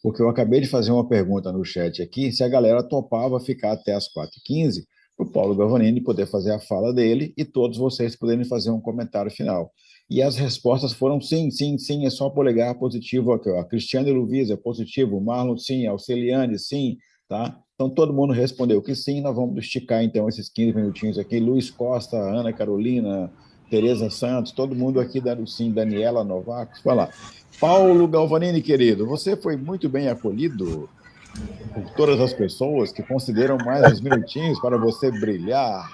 Porque eu acabei de fazer uma pergunta no chat aqui, se a galera topava ficar até as 4h15, para o Paulo Galvanini poder fazer a fala dele e todos vocês poderem fazer um comentário final. E as respostas foram sim, sim, sim, é só polegar positivo aqui, ó. A Cristiane Luiz é positivo, Marlon sim, a Alceliane sim, tá? Então todo mundo respondeu que sim, nós vamos esticar então esses 15 minutinhos aqui. Luiz Costa, Ana Carolina, Tereza Santos, todo mundo aqui dando sim, Daniela Novakos, vai lá. Paulo Galvanini, querido, você foi muito bem acolhido por todas as pessoas que consideram mais uns minutinhos para você brilhar.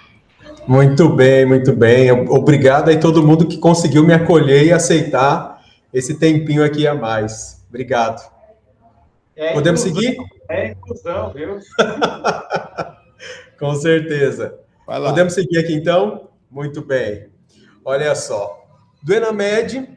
Muito bem, muito bem. Obrigado aí todo mundo que conseguiu me acolher e aceitar esse tempinho aqui a mais. Obrigado. Podemos seguir? É inclusão, viu? Com certeza. Vai lá. Podemos seguir aqui então? Muito bem. Olha só. Do ENAMED,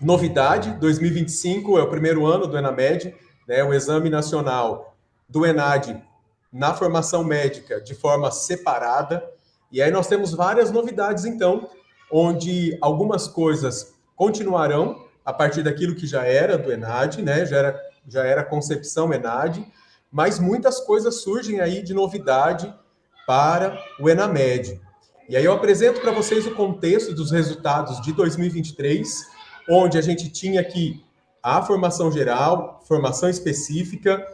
novidade, 2025 é o primeiro ano do ENAMED, né, o Exame Nacional do ENAD na formação médica de forma separada. E aí nós temos várias novidades, então, onde algumas coisas continuarão a partir daquilo que já era do ENAD, né, já era concepção ENAD, mas muitas coisas surgem aí de novidade para o ENAMED. E aí eu apresento para vocês o contexto dos resultados de 2023, onde a gente tinha aqui a formação geral, formação específica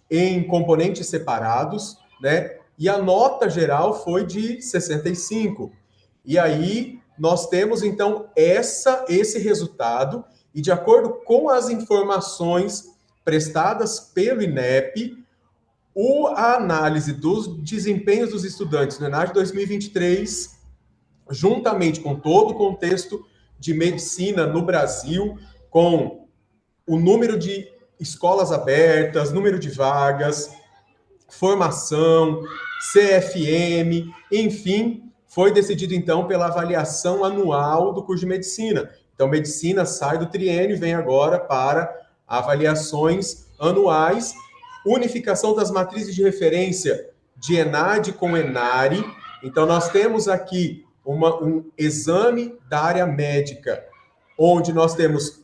em componentes separados, né? E a nota geral foi de 65. E aí nós temos então esse resultado, e de acordo com as informações prestadas pelo INEP, a análise dos desempenhos dos estudantes no ENAD 2023, juntamente com todo o contexto de medicina no Brasil, com o número de escolas abertas, número de vagas, formação, CFM, enfim, foi decidido então pela avaliação anual do curso de medicina. Então, medicina sai do triênio e vem agora para avaliações anuais, unificação das matrizes de referência de ENAD com ENARE. Então, nós temos aqui um exame da área médica, onde nós temos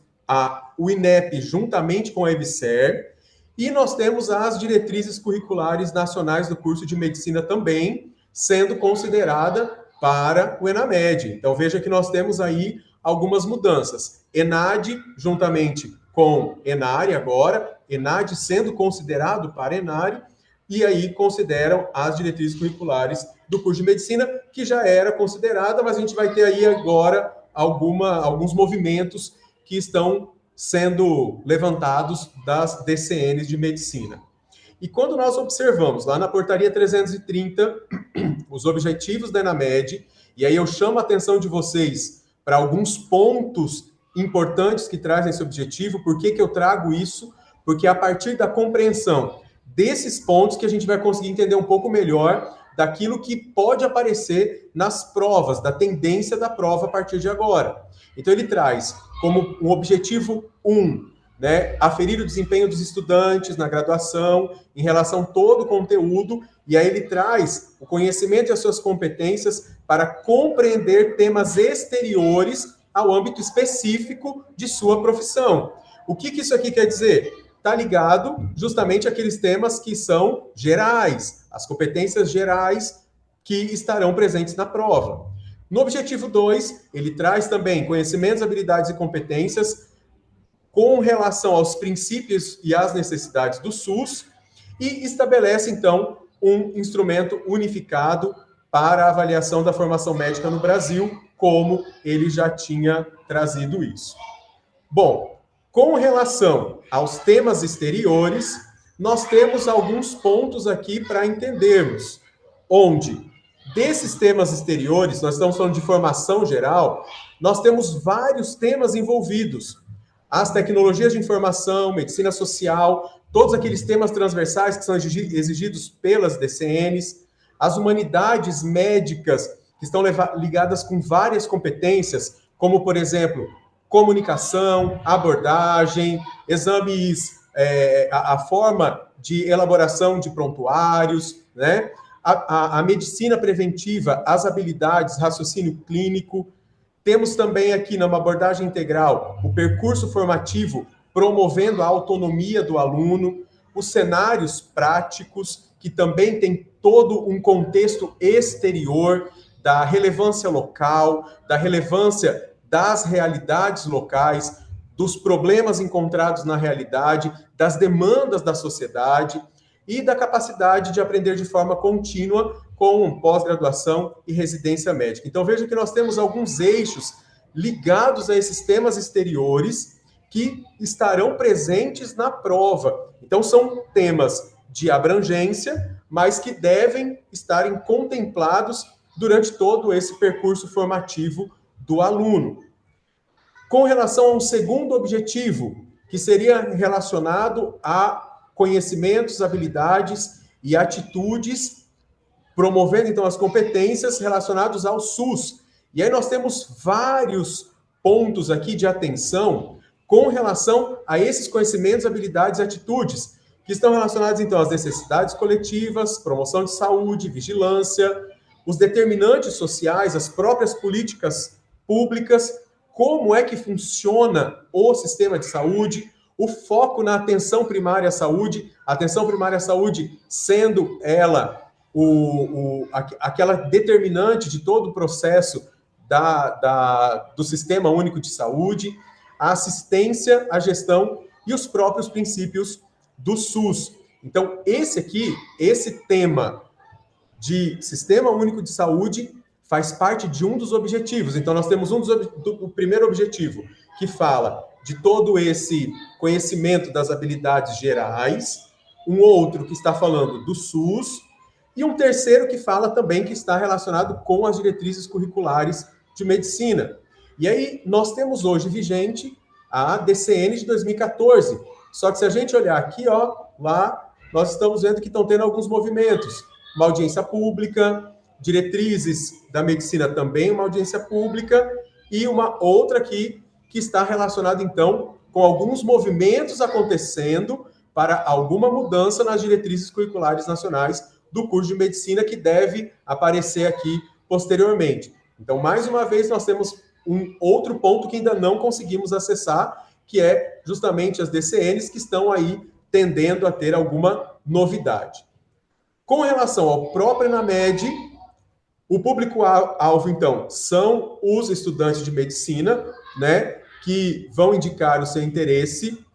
o INEP juntamente com a EBSER, e nós temos as diretrizes curriculares nacionais do curso de medicina também sendo considerada para o ENAMED. Então, veja que nós temos aí algumas mudanças. ENAD, juntamente com ENARE agora, ENAD sendo considerado para ENARE, e aí consideram as diretrizes curriculares do curso de medicina, que já era considerada, mas a gente vai ter aí agora alguns movimentos que estão sendo levantados das DCNs de medicina. E quando nós observamos lá na portaria 330 os objetivos da ENAMED, e aí eu chamo a atenção de vocês para alguns pontos importantes que trazem esse objetivo. Por que eu trago isso? Porque é a partir da compreensão desses pontos que a gente vai conseguir entender um pouco melhor daquilo que pode aparecer nas provas, da tendência da prova a partir de agora. Então ele traz como um objetivo 1, né, aferir o desempenho dos estudantes na graduação em relação a todo o conteúdo, e aí ele traz o conhecimento e as suas competências para compreender temas exteriores ao âmbito específico de sua profissão. O que isso aqui quer dizer? Está ligado justamente àqueles temas que são gerais, as competências gerais que estarão presentes na prova. No objetivo 2, ele traz também conhecimentos, habilidades e competências com relação aos princípios e às necessidades do SUS e estabelece, então, um instrumento unificado para a avaliação da formação médica no Brasil, como ele já tinha trazido isso. Bom, com relação aos temas exteriores, nós temos alguns pontos aqui para entendermos, onde desses temas exteriores, nós estamos falando de formação geral, nós temos vários temas envolvidos. As tecnologias de informação, medicina social, todos aqueles temas transversais que são exigidos pelas DCNs, as humanidades médicas, que estão ligadas com várias competências, como, por exemplo, comunicação, abordagem, exames, a forma de elaboração de prontuários, né? A medicina preventiva, as habilidades, raciocínio clínico, Temos também aqui, numa abordagem integral, o percurso formativo promovendo a autonomia do aluno, os cenários práticos, que também tem todo um contexto exterior da relevância local, da relevância das realidades locais, dos problemas encontrados na realidade, das demandas da sociedade e da capacidade de aprender de forma contínua com pós-graduação e residência médica. Então, veja que nós temos alguns eixos ligados a esses temas exteriores que estarão presentes na prova. Então, são temas de abrangência, mas que devem estarem contemplados durante todo esse percurso formativo do aluno. Com relação a um segundo objetivo, que seria relacionado a conhecimentos, habilidades e atitudes, promovendo, então, as competências relacionadas ao SUS. E aí nós temos vários pontos aqui de atenção com relação a esses conhecimentos, habilidades e atitudes, que estão relacionados, então, às necessidades coletivas, promoção de saúde, vigilância, os determinantes sociais, as próprias políticas públicas, como é que funciona o sistema de saúde, o foco na atenção primária à saúde, a atenção primária à saúde sendo ela aquela determinante de todo o processo do Sistema Único de Saúde, a assistência, a gestão e os próprios princípios do SUS. Então, esse tema de Sistema Único de Saúde faz parte de um dos objetivos. Então, nós temos o primeiro objetivo, que fala de todo esse conhecimento das habilidades gerais, um outro que está falando do SUS, e um terceiro que fala também que está relacionado com as diretrizes curriculares de medicina. E aí, nós temos hoje vigente a DCN de 2014. Só que se a gente olhar aqui, lá, nós estamos vendo que estão tendo alguns movimentos. Uma audiência pública, diretrizes da medicina também, uma audiência pública, e uma outra aqui que está relacionada, então, com alguns movimentos acontecendo para alguma mudança nas diretrizes curriculares nacionais do curso de medicina, que deve aparecer aqui posteriormente. Então, mais uma vez, nós temos um outro ponto que ainda não conseguimos acessar, que é justamente as DCNs, que estão aí tendendo a ter alguma novidade. Com relação ao próprio ENAMED, o público-alvo, então, são os estudantes de medicina, né, que vão indicar o seu interesse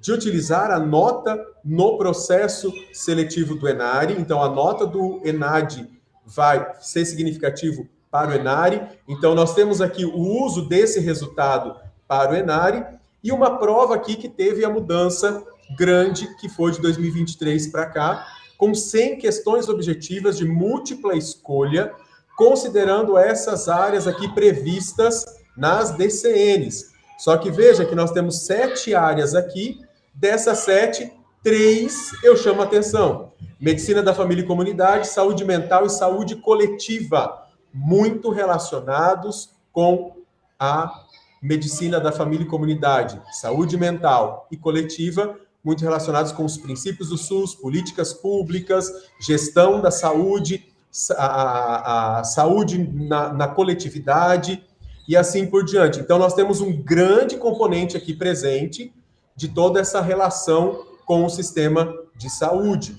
de utilizar a nota no processo seletivo do ENARI. Então, a nota do ENAD vai ser significativo para o ENARI. Então, nós temos aqui o uso desse resultado para o ENARI e uma prova aqui que teve a mudança grande, que foi de 2023 para cá, com 100 questões objetivas de múltipla escolha, considerando essas áreas aqui previstas nas DCNs. Só que veja que nós temos 7 áreas aqui, dessas 7, 3 eu chamo a atenção. Medicina da família e comunidade, saúde mental e saúde coletiva, muito relacionados com a medicina da família e comunidade, saúde mental e coletiva, muito relacionados com os princípios do SUS, políticas públicas, gestão da saúde, a saúde na coletividade e assim por diante. Então, nós temos um grande componente aqui presente de toda essa relação com o sistema de saúde.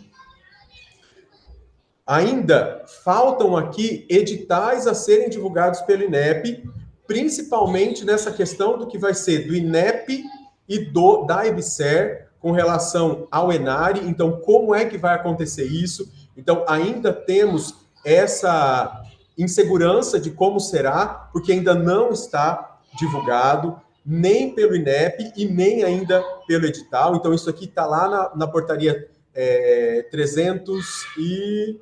Ainda faltam aqui editais a serem divulgados pelo INEP, principalmente nessa questão do que vai ser do INEP e da EBSER com relação ao ENARI. Então, como é que vai acontecer isso? Então, ainda temos essa insegurança de como será, porque ainda não está divulgado, nem pelo INEP e nem ainda pelo edital. Então, isso aqui está lá na portaria 300 e...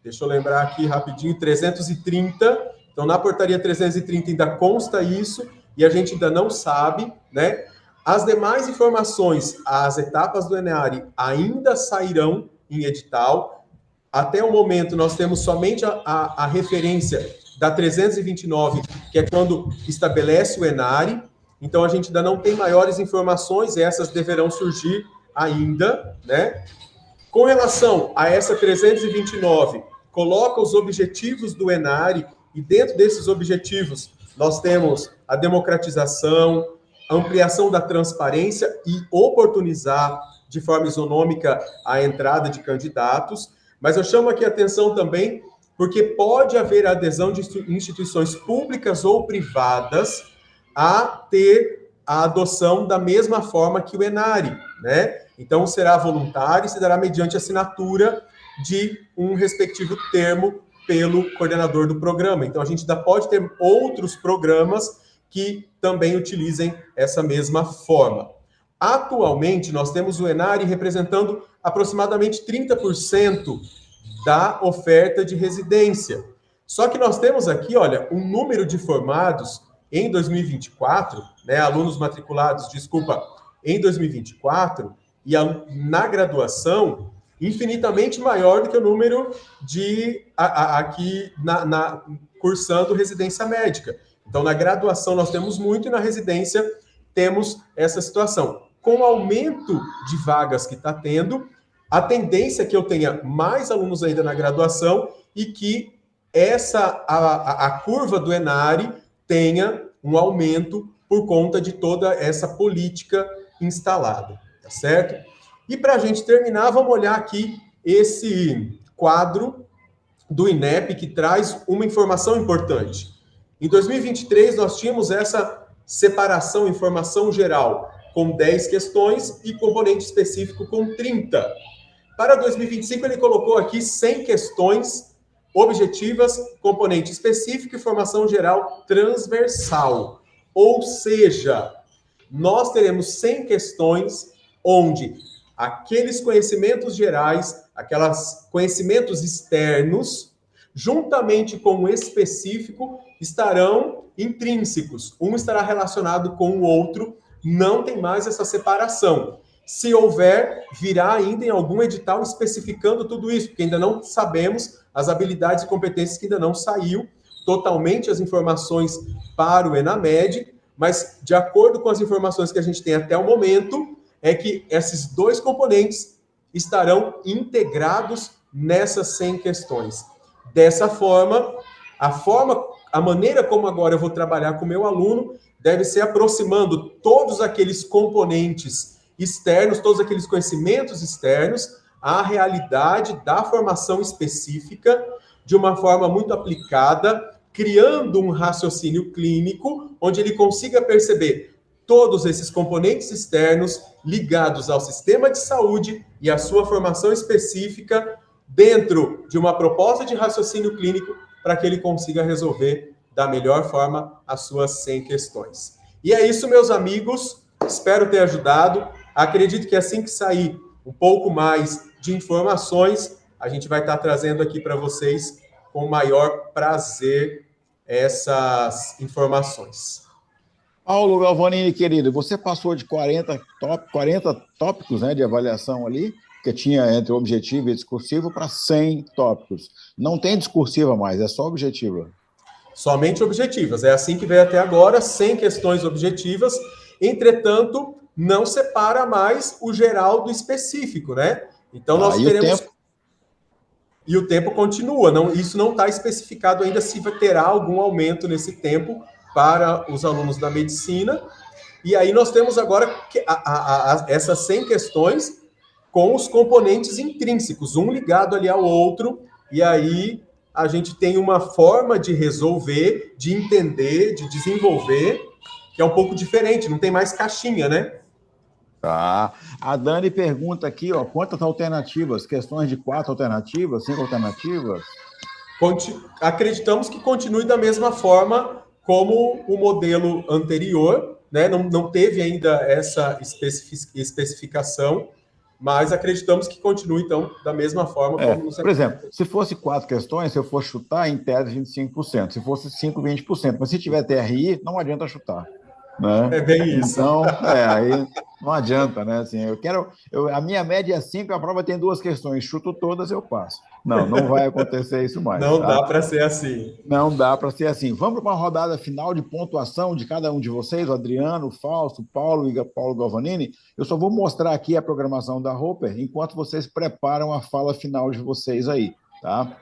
Deixa eu lembrar aqui rapidinho, 330. Então, na portaria 330 ainda consta isso, e a gente ainda não sabe, né? As demais informações, as etapas do ENARI ainda sairão em edital. Até o momento, nós temos somente a referência da 329, que é quando estabelece o ENARI. Então, a gente ainda não tem maiores informações, e essas deverão surgir ainda, né? Com relação a essa 329, coloca os objetivos do ENARI, e dentro desses objetivos, nós temos a democratização, a ampliação da transparência e oportunizar de forma isonômica a entrada de candidatos, mas eu chamo aqui a atenção também porque pode haver adesão de instituições públicas ou privadas a ter a adoção da mesma forma que o Enari, né? Então, será voluntário e se dará mediante assinatura de um respectivo termo pelo coordenador do programa. Então, a gente ainda pode ter outros programas que também utilizem essa mesma forma. Atualmente, nós temos o Enari representando aproximadamente 30% da oferta de residência. Só que nós temos aqui, olha, um número de formados em 2024, né, alunos matriculados, desculpa, em 2024, e na graduação, infinitamente maior do que o número de aqui cursando residência médica. Então, na graduação nós temos muito e na residência temos essa situação. Com o aumento de vagas que está tendo, a tendência é que eu tenha mais alunos ainda na graduação e que a curva do Enari tenha um aumento por conta de toda essa política instalada, tá certo? E para a gente terminar, vamos olhar aqui esse quadro do INEP que traz uma informação importante. Em 2023, nós tínhamos essa separação, informação geral, com 10 questões e componente específico com 30. Para 2025, ele colocou aqui 100 questões objetivas, componente específico e formação geral transversal. Ou seja, nós teremos 100 questões onde aqueles conhecimentos gerais, aqueles conhecimentos externos, juntamente com o específico, estarão intrínsecos. Um estará relacionado com o outro, não tem mais essa separação. Se houver, virá ainda em algum edital especificando tudo isso, porque ainda não sabemos as habilidades e competências que ainda não saiu totalmente as informações para o ENAMED, mas de acordo com as informações que a gente tem até o momento, é que esses dois componentes estarão integrados nessas 100 questões. Dessa forma, a maneira como agora eu vou trabalhar com o meu aluno deve ser aproximando todos aqueles componentes externos, todos aqueles conhecimentos externos, à realidade da formação específica, de uma forma muito aplicada, criando um raciocínio clínico, onde ele consiga perceber todos esses componentes externos ligados ao sistema de saúde e à sua formação específica dentro de uma proposta de raciocínio clínico para que ele consiga resolver da melhor forma as suas 100 questões. E é isso, meus amigos. Espero ter ajudado. Acredito que assim que sair um pouco mais de informações, a gente vai estar trazendo aqui para vocês com o maior prazer essas informações. Paulo Galvanini, querido, você passou de 40 tópicos, né, de avaliação ali, que tinha entre objetivo e discursivo, para 100 tópicos. Não tem discursiva mais, é só objetiva. Somente objetivas. É assim que veio até agora, 100 questões objetivas. Entretanto, não separa mais o geral do específico, né? Então, nós teremos... E o tempo continua. Isso não está especificado ainda se terá algum aumento nesse tempo para os alunos da medicina. E aí nós temos agora essas 100 questões com os componentes intrínsecos, um ligado ali ao outro, e aí a gente tem uma forma de resolver, de entender, de desenvolver, que é um pouco diferente, não tem mais caixinha, né? Tá. A Dani pergunta aqui, ó, quantas alternativas? Questões de 4 alternativas, 5 alternativas? Acreditamos que continue da mesma forma como o modelo anterior, né? Não teve ainda essa especificação, mas acreditamos que continue, então, da mesma forma como no... Por exemplo, se fosse 4 questões, se eu for chutar, em tese, 25%. Se fosse 5, 20%. Mas se tiver TRI, não adianta chutar. Né? É bem isso. Então, aí não adianta, né? Assim, a minha média é 5, a prova tem 2 questões, chuto todas, eu passo. Não vai acontecer isso mais. Não dá para ser assim. Não dá para ser assim. Vamos para uma rodada final de pontuação de cada um de vocês, o Adriano, o Fausto, o Paulo e Paulo Galvanini. Eu só vou mostrar aqui a programação da Roper enquanto vocês preparam a fala final de vocês aí, tá?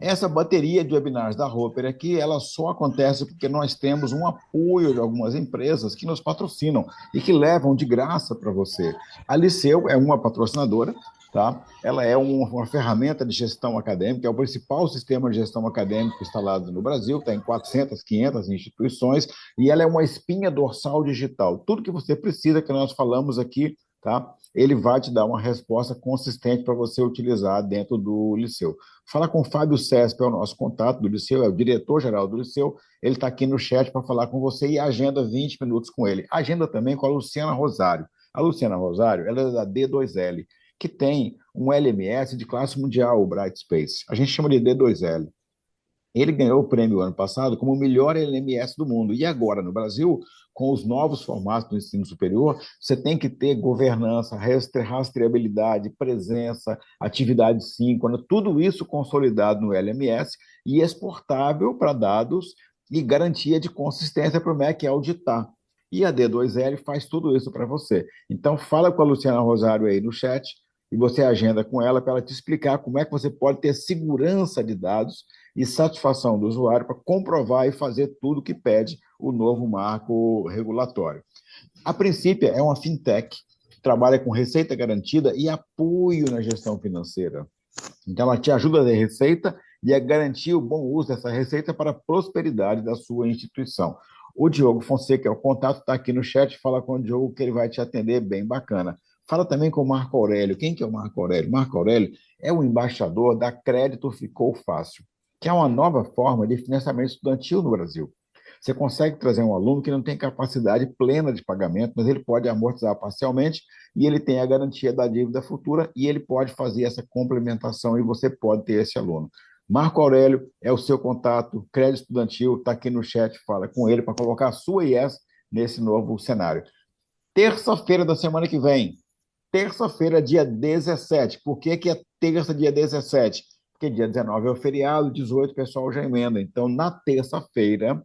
Essa bateria de webinars da Roper aqui, ela só acontece porque nós temos um apoio de algumas empresas que nos patrocinam e que levam de graça para você. A Liceu é uma patrocinadora, tá? Ela é uma ferramenta de gestão acadêmica, é o principal sistema de gestão acadêmica instalado no Brasil, está em 400, 500 instituições, e ela é uma espinha dorsal digital. Tudo que você precisa, que nós falamos aqui, tá? Ele vai te dar uma resposta consistente para você utilizar dentro do Liceu. Fala com o Fábio Cesp, é o nosso contato do Liceu, é o diretor-geral do Liceu. Ele está aqui no chat para falar com você e agenda 20 minutos com ele. Agenda também com a Luciana Rosário. A Luciana Rosário, ela é da D2L, que tem um LMS de classe mundial, o Brightspace. A gente chama de D2L. Ele ganhou o prêmio ano passado como o melhor LMS do mundo. E agora, no Brasil, com os novos formatos do ensino superior, você tem que ter governança, rastreabilidade, presença, atividade síncrona, tudo isso consolidado no LMS e exportável para dados e garantia de consistência para o MEC auditar. E a D2L faz tudo isso para você. Então, fala com a Luciana Rosário aí no chat e você agenda com ela para ela te explicar como é que você pode ter segurança de dados e satisfação do usuário para comprovar e fazer tudo que pede o novo marco regulatório. A princípio, é uma fintech que trabalha com receita garantida e apoio na gestão financeira. Então, ela te ajuda a ter receita e a garantir o bom uso dessa receita para a prosperidade da sua instituição. O Diogo Fonseca, o contato está aqui no chat, fala com o Diogo que ele vai te atender bem bacana. Fala também com o Marco Aurélio. Quem que é o Marco Aurélio? Marco Aurélio é o embaixador da Crédito Ficou Fácil, que é uma nova forma de financiamento estudantil no Brasil. Você consegue trazer um aluno que não tem capacidade plena de pagamento, mas ele pode amortizar parcialmente e ele tem a garantia da dívida futura e ele pode fazer essa complementação e você pode ter esse aluno. Marco Aurélio é o seu contato, crédito estudantil, está aqui no chat, fala com ele para colocar a sua IES nesse novo cenário. Terça-feira da semana que vem, terça-feira, dia 17. Por que que é terça, dia 17? Porque dia 19 é o feriado, 18 o pessoal já emenda. Então, na terça-feira,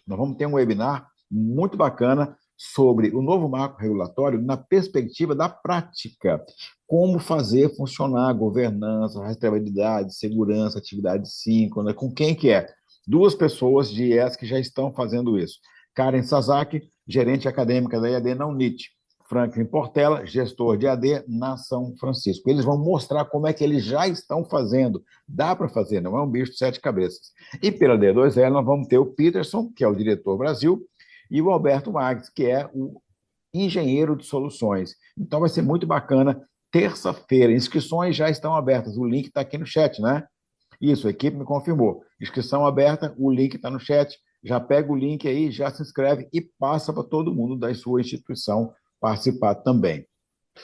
nós vamos ter um webinar muito bacana sobre o novo marco regulatório na perspectiva da prática. Como fazer funcionar a governança, rastreabilidade, segurança, atividade síncrona, com quem que é? Duas pessoas de IES que já estão fazendo isso. Karen Sasaki, gerente acadêmica da EAD na UNIT. Franklin Portela, gestor de AD na São Francisco. Eles vão mostrar como é que eles já estão fazendo. Dá para fazer, não é um bicho de sete cabeças. E pela D2L nós vamos ter o Peterson, que é o diretor Brasil, e o Alberto Magdes, que é o engenheiro de soluções. Então vai ser muito bacana. Terça-feira, inscrições já estão abertas. O link está aqui no chat, né? Isso, a equipe me confirmou. Inscrição aberta, o link está no chat. Já pega o link aí, já se inscreve e passa para todo mundo da sua instituição participar também.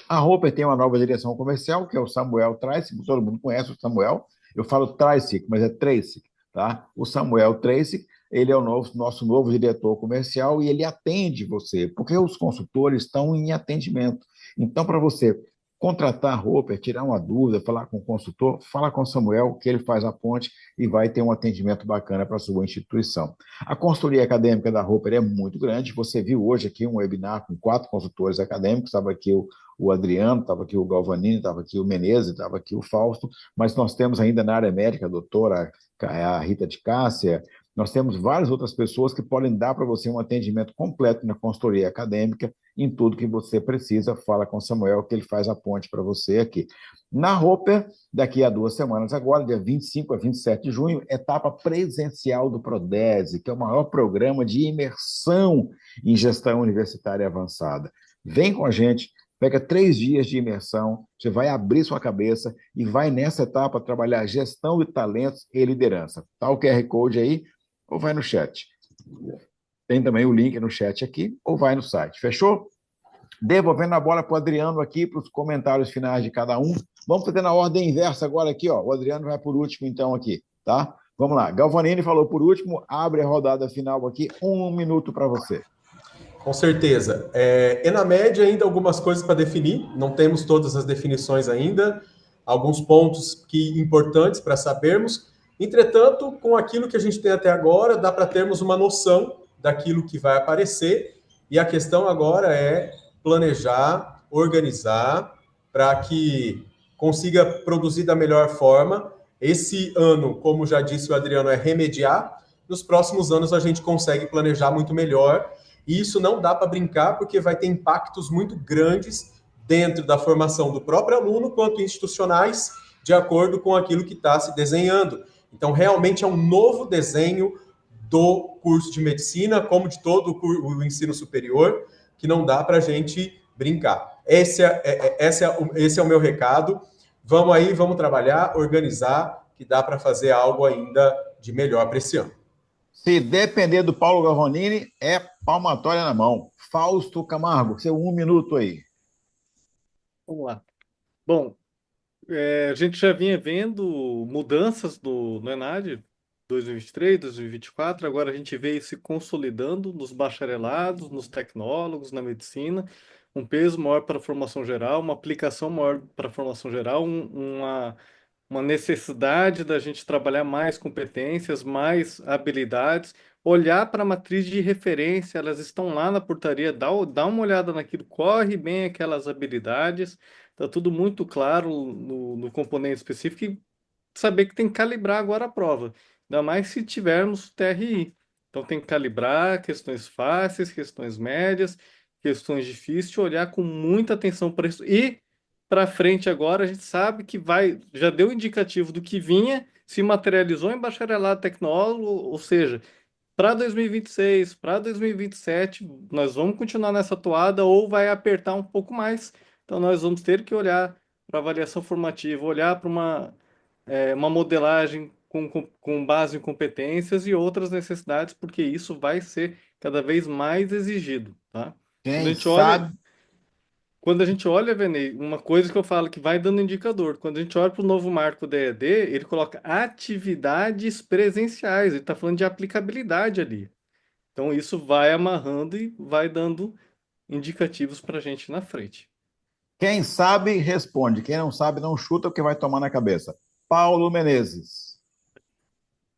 A Roper tem uma nova direção comercial, que é o Samuel Tracy, todo mundo conhece o Samuel, eu falo Tracy, mas é Tracy, tá? O Samuel Tracy, ele é o nosso novo diretor comercial e ele atende você, porque os consultores estão em atendimento. Então, para você contratar a Roper, tirar uma dúvida, falar com o consultor, fala com o Samuel, que ele faz a ponte e vai ter um atendimento bacana para a sua instituição. A consultoria acadêmica da Roper é muito grande. Você viu hoje aqui um webinar com 4 consultores acadêmicos, estava aqui o Adriano, estava aqui o Galvanini, estava aqui o Menezes, estava aqui o Fausto, mas nós temos ainda na área médica a doutora a Rita de Cássia, nós temos várias outras pessoas que podem dar para você um atendimento completo na consultoria acadêmica, em tudo que você precisa. Fala com o Samuel, que ele faz a ponte para você aqui. Na Roper, daqui a 2 semanas agora, dia 25 a 27 de junho, etapa presencial do Prodese, que é o maior programa de imersão em gestão universitária avançada. Vem com a gente, pega 3 dias de imersão, você vai abrir sua cabeça e vai nessa etapa trabalhar gestão de talentos e liderança. Tá o QR Code aí, ou vai no chat. Tem também o link no chat aqui, ou vai no site. Fechou? Devolvendo a bola para o Adriano aqui, para os comentários finais de cada um. Vamos fazer na ordem inversa agora aqui, ó. O Adriano vai por último, então, aqui, tá? Vamos lá. Galvanini falou por último, abre a rodada final aqui, 1 minuto para você. Com certeza. Na média, ainda algumas coisas para definir, não temos todas as definições ainda, alguns pontos importantes para sabermos. Entretanto, com aquilo que a gente tem até agora, dá para termos uma noção daquilo que vai aparecer, e a questão agora é planejar, organizar, para que consiga produzir da melhor forma Esse ano, como já disse o Adriano, é remediar. Nos próximos anos a gente consegue planejar muito melhor. E isso não dá para brincar, porque vai ter impactos muito grandes dentro da formação do próprio aluno, quanto institucionais, de acordo com aquilo que está se desenhando. Então, realmente é um novo desenho do curso de medicina, como de todo o ensino superior, que não dá para a gente brincar. Esse é o meu recado. Vamos aí, vamos trabalhar, organizar, que dá para fazer algo ainda de melhor para esse ano. Se depender do Paulo Garonini, é palmatória na mão. Fausto Camargo, seu 1 minuto aí. Vamos lá. Bom, a gente já vinha vendo mudanças no ENAD 2023, 2024, agora a gente vê isso se consolidando nos bacharelados, nos tecnólogos, na medicina, um peso maior para a formação geral, uma aplicação maior para a formação geral, uma necessidade da gente trabalhar mais competências, mais habilidades, olhar para a matriz de referência, elas estão lá na portaria, dá uma olhada naquilo, corre bem aquelas habilidades, está tudo muito claro no componente específico e saber que tem que calibrar agora a prova, ainda mais se tivermos TRI. Então tem que calibrar questões fáceis, questões médias, questões difíceis, olhar com muita atenção para isso e para frente agora, a gente sabe que já deu indicativo do que vinha, se materializou em bacharelado tecnólogo, ou seja, para 2026, para 2027, nós vamos continuar nessa toada ou vai apertar um pouco mais. Então, nós vamos ter que olhar para avaliação formativa, olhar para uma modelagem com base em competências e outras necessidades, porque isso vai ser cada vez mais exigido, tá? Quando a Quem gente olha sabe, quando a gente olha, Venei, uma coisa que eu falo que vai dando indicador, quando a gente olha para o novo marco da EAD, ele coloca atividades presenciais, ele está falando de aplicabilidade ali. Então isso vai amarrando e vai dando indicativos para a gente na frente. quem sabe responde. Quem não sabe não chuta porque vai tomar na cabeça. Paulo Menezes.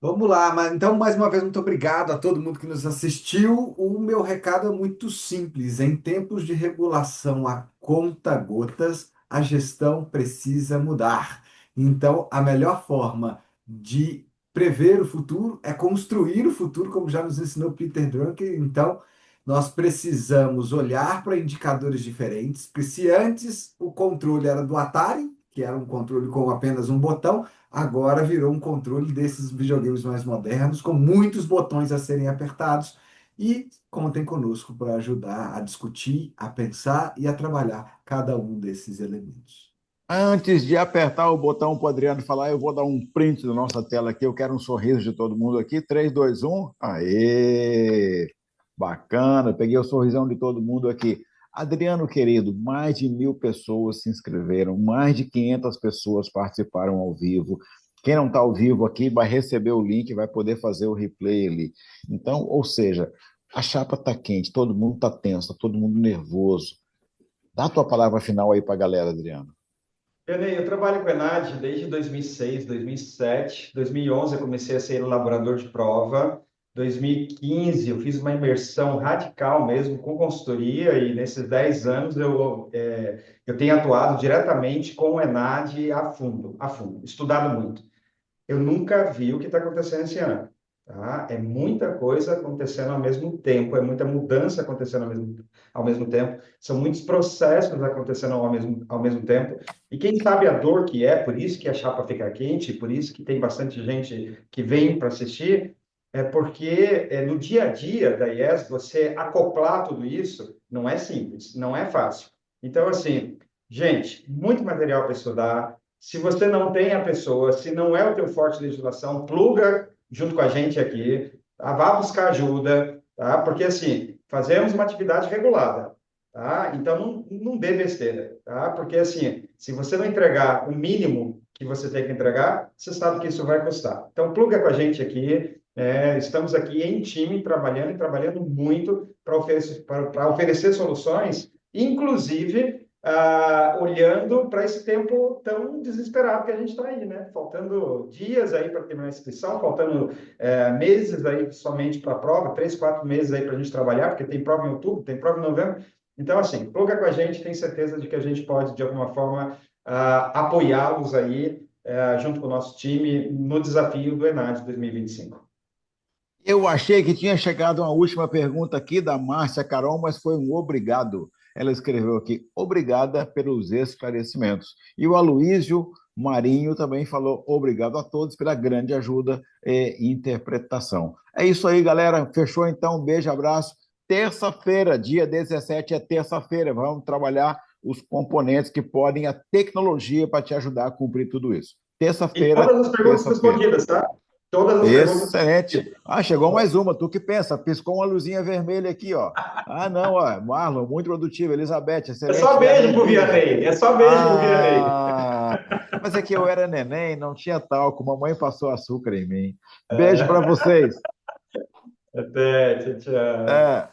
Vamos lá, mas então mais uma vez muito obrigado a todo mundo que nos assistiu. O meu recado é muito simples. Em tempos de regulação a conta-gotas, a gestão precisa mudar. Então, a melhor forma de prever o futuro é construir o futuro, como já nos ensinou Peter Drucker. Então, nós precisamos olhar para indicadores diferentes, porque se antes o controle era do Atari, que era um controle com apenas um botão, agora virou um controle desses videogames mais modernos, com muitos botões a serem apertados. E contem conosco para ajudar a discutir, a pensar e a trabalhar cada um desses elementos. Antes de apertar o botão para o Adriano falar, eu vou dar um print da nossa tela aqui. Eu quero um sorriso de todo mundo aqui. 3, 2, 1. Aê! Bacana, peguei o sorrisão de todo mundo aqui. Adriano, querido, mais de 1.000 pessoas se inscreveram, mais de 500 pessoas participaram ao vivo. Quem não está ao vivo aqui vai receber o link, vai poder fazer o replay ali. Então, ou seja, a chapa está quente, todo mundo está tenso, tá todo mundo nervoso. Dá a tua palavra final aí para a galera, Adriano. Eu trabalho com a ENAD desde 2006, 2007. 2011 eu comecei a ser elaborador de prova. 2015 eu fiz uma imersão radical mesmo com consultoria e nesses 10 anos eu tenho atuado diretamente com o ENAD a fundo, estudado muito. Eu nunca vi o que está acontecendo esse ano. Tá? É muita coisa acontecendo ao mesmo tempo, é muita mudança acontecendo ao mesmo tempo, são muitos processos acontecendo ao mesmo tempo. E quem sabe a dor que é, por isso que a chapa fica quente, por isso que tem bastante gente que vem para assistir, é porque no dia a dia da IES, você acoplar tudo isso não é simples, não é fácil. Então, assim, gente, muito material para estudar. Se você não tem a pessoa, se não é o teu forte de legislação, pluga junto com a gente aqui, tá? Vá buscar ajuda, tá? Porque, assim, fazemos uma atividade regulada, tá? Então, não dê besteira, tá? Porque, assim, se você não entregar o mínimo que você tem que entregar, você sabe que isso vai custar. Então, pluga com a gente aqui, estamos aqui em time, trabalhando e trabalhando muito para oferecer soluções, inclusive olhando para esse tempo tão desesperado que a gente está aí, né? Faltando dias aí para terminar a inscrição, faltando meses aí somente para a prova, 3, 4 meses aí para a gente trabalhar, porque tem prova em outubro, tem prova em novembro. Então, assim, pluga com a gente, tem certeza de que a gente pode, de alguma forma, apoiá-los aí junto com o nosso time, no desafio do ENAD 2025. Eu achei que tinha chegado uma última pergunta aqui da Márcia Carol, mas foi um obrigado. Ela escreveu aqui, obrigada pelos esclarecimentos. E o Aloísio Marinho também falou obrigado a todos pela grande ajuda e interpretação. É isso aí, galera. Fechou então. Um beijo, abraço. Terça-feira, dia 17 é terça-feira. Vamos trabalhar os componentes que podem, a tecnologia para te ajudar a cumprir tudo isso. E Terça-feira, todas as perguntas terça-feira. respondidas, tá? Todas as perguntas. Excelente. Ah, chegou mais uma. Tu que pensa? Piscou uma luzinha vermelha aqui, ó. Ah, não, ó. Marlon, muito produtivo. Elizabeth, É excelente. só beijo pro Vianney. Vianney. É só beijo pro Vianney. Ah, mas é que eu era neném, não tinha talco. Mamãe passou açúcar em mim. Beijo para vocês. Até, tchau, tchau. É.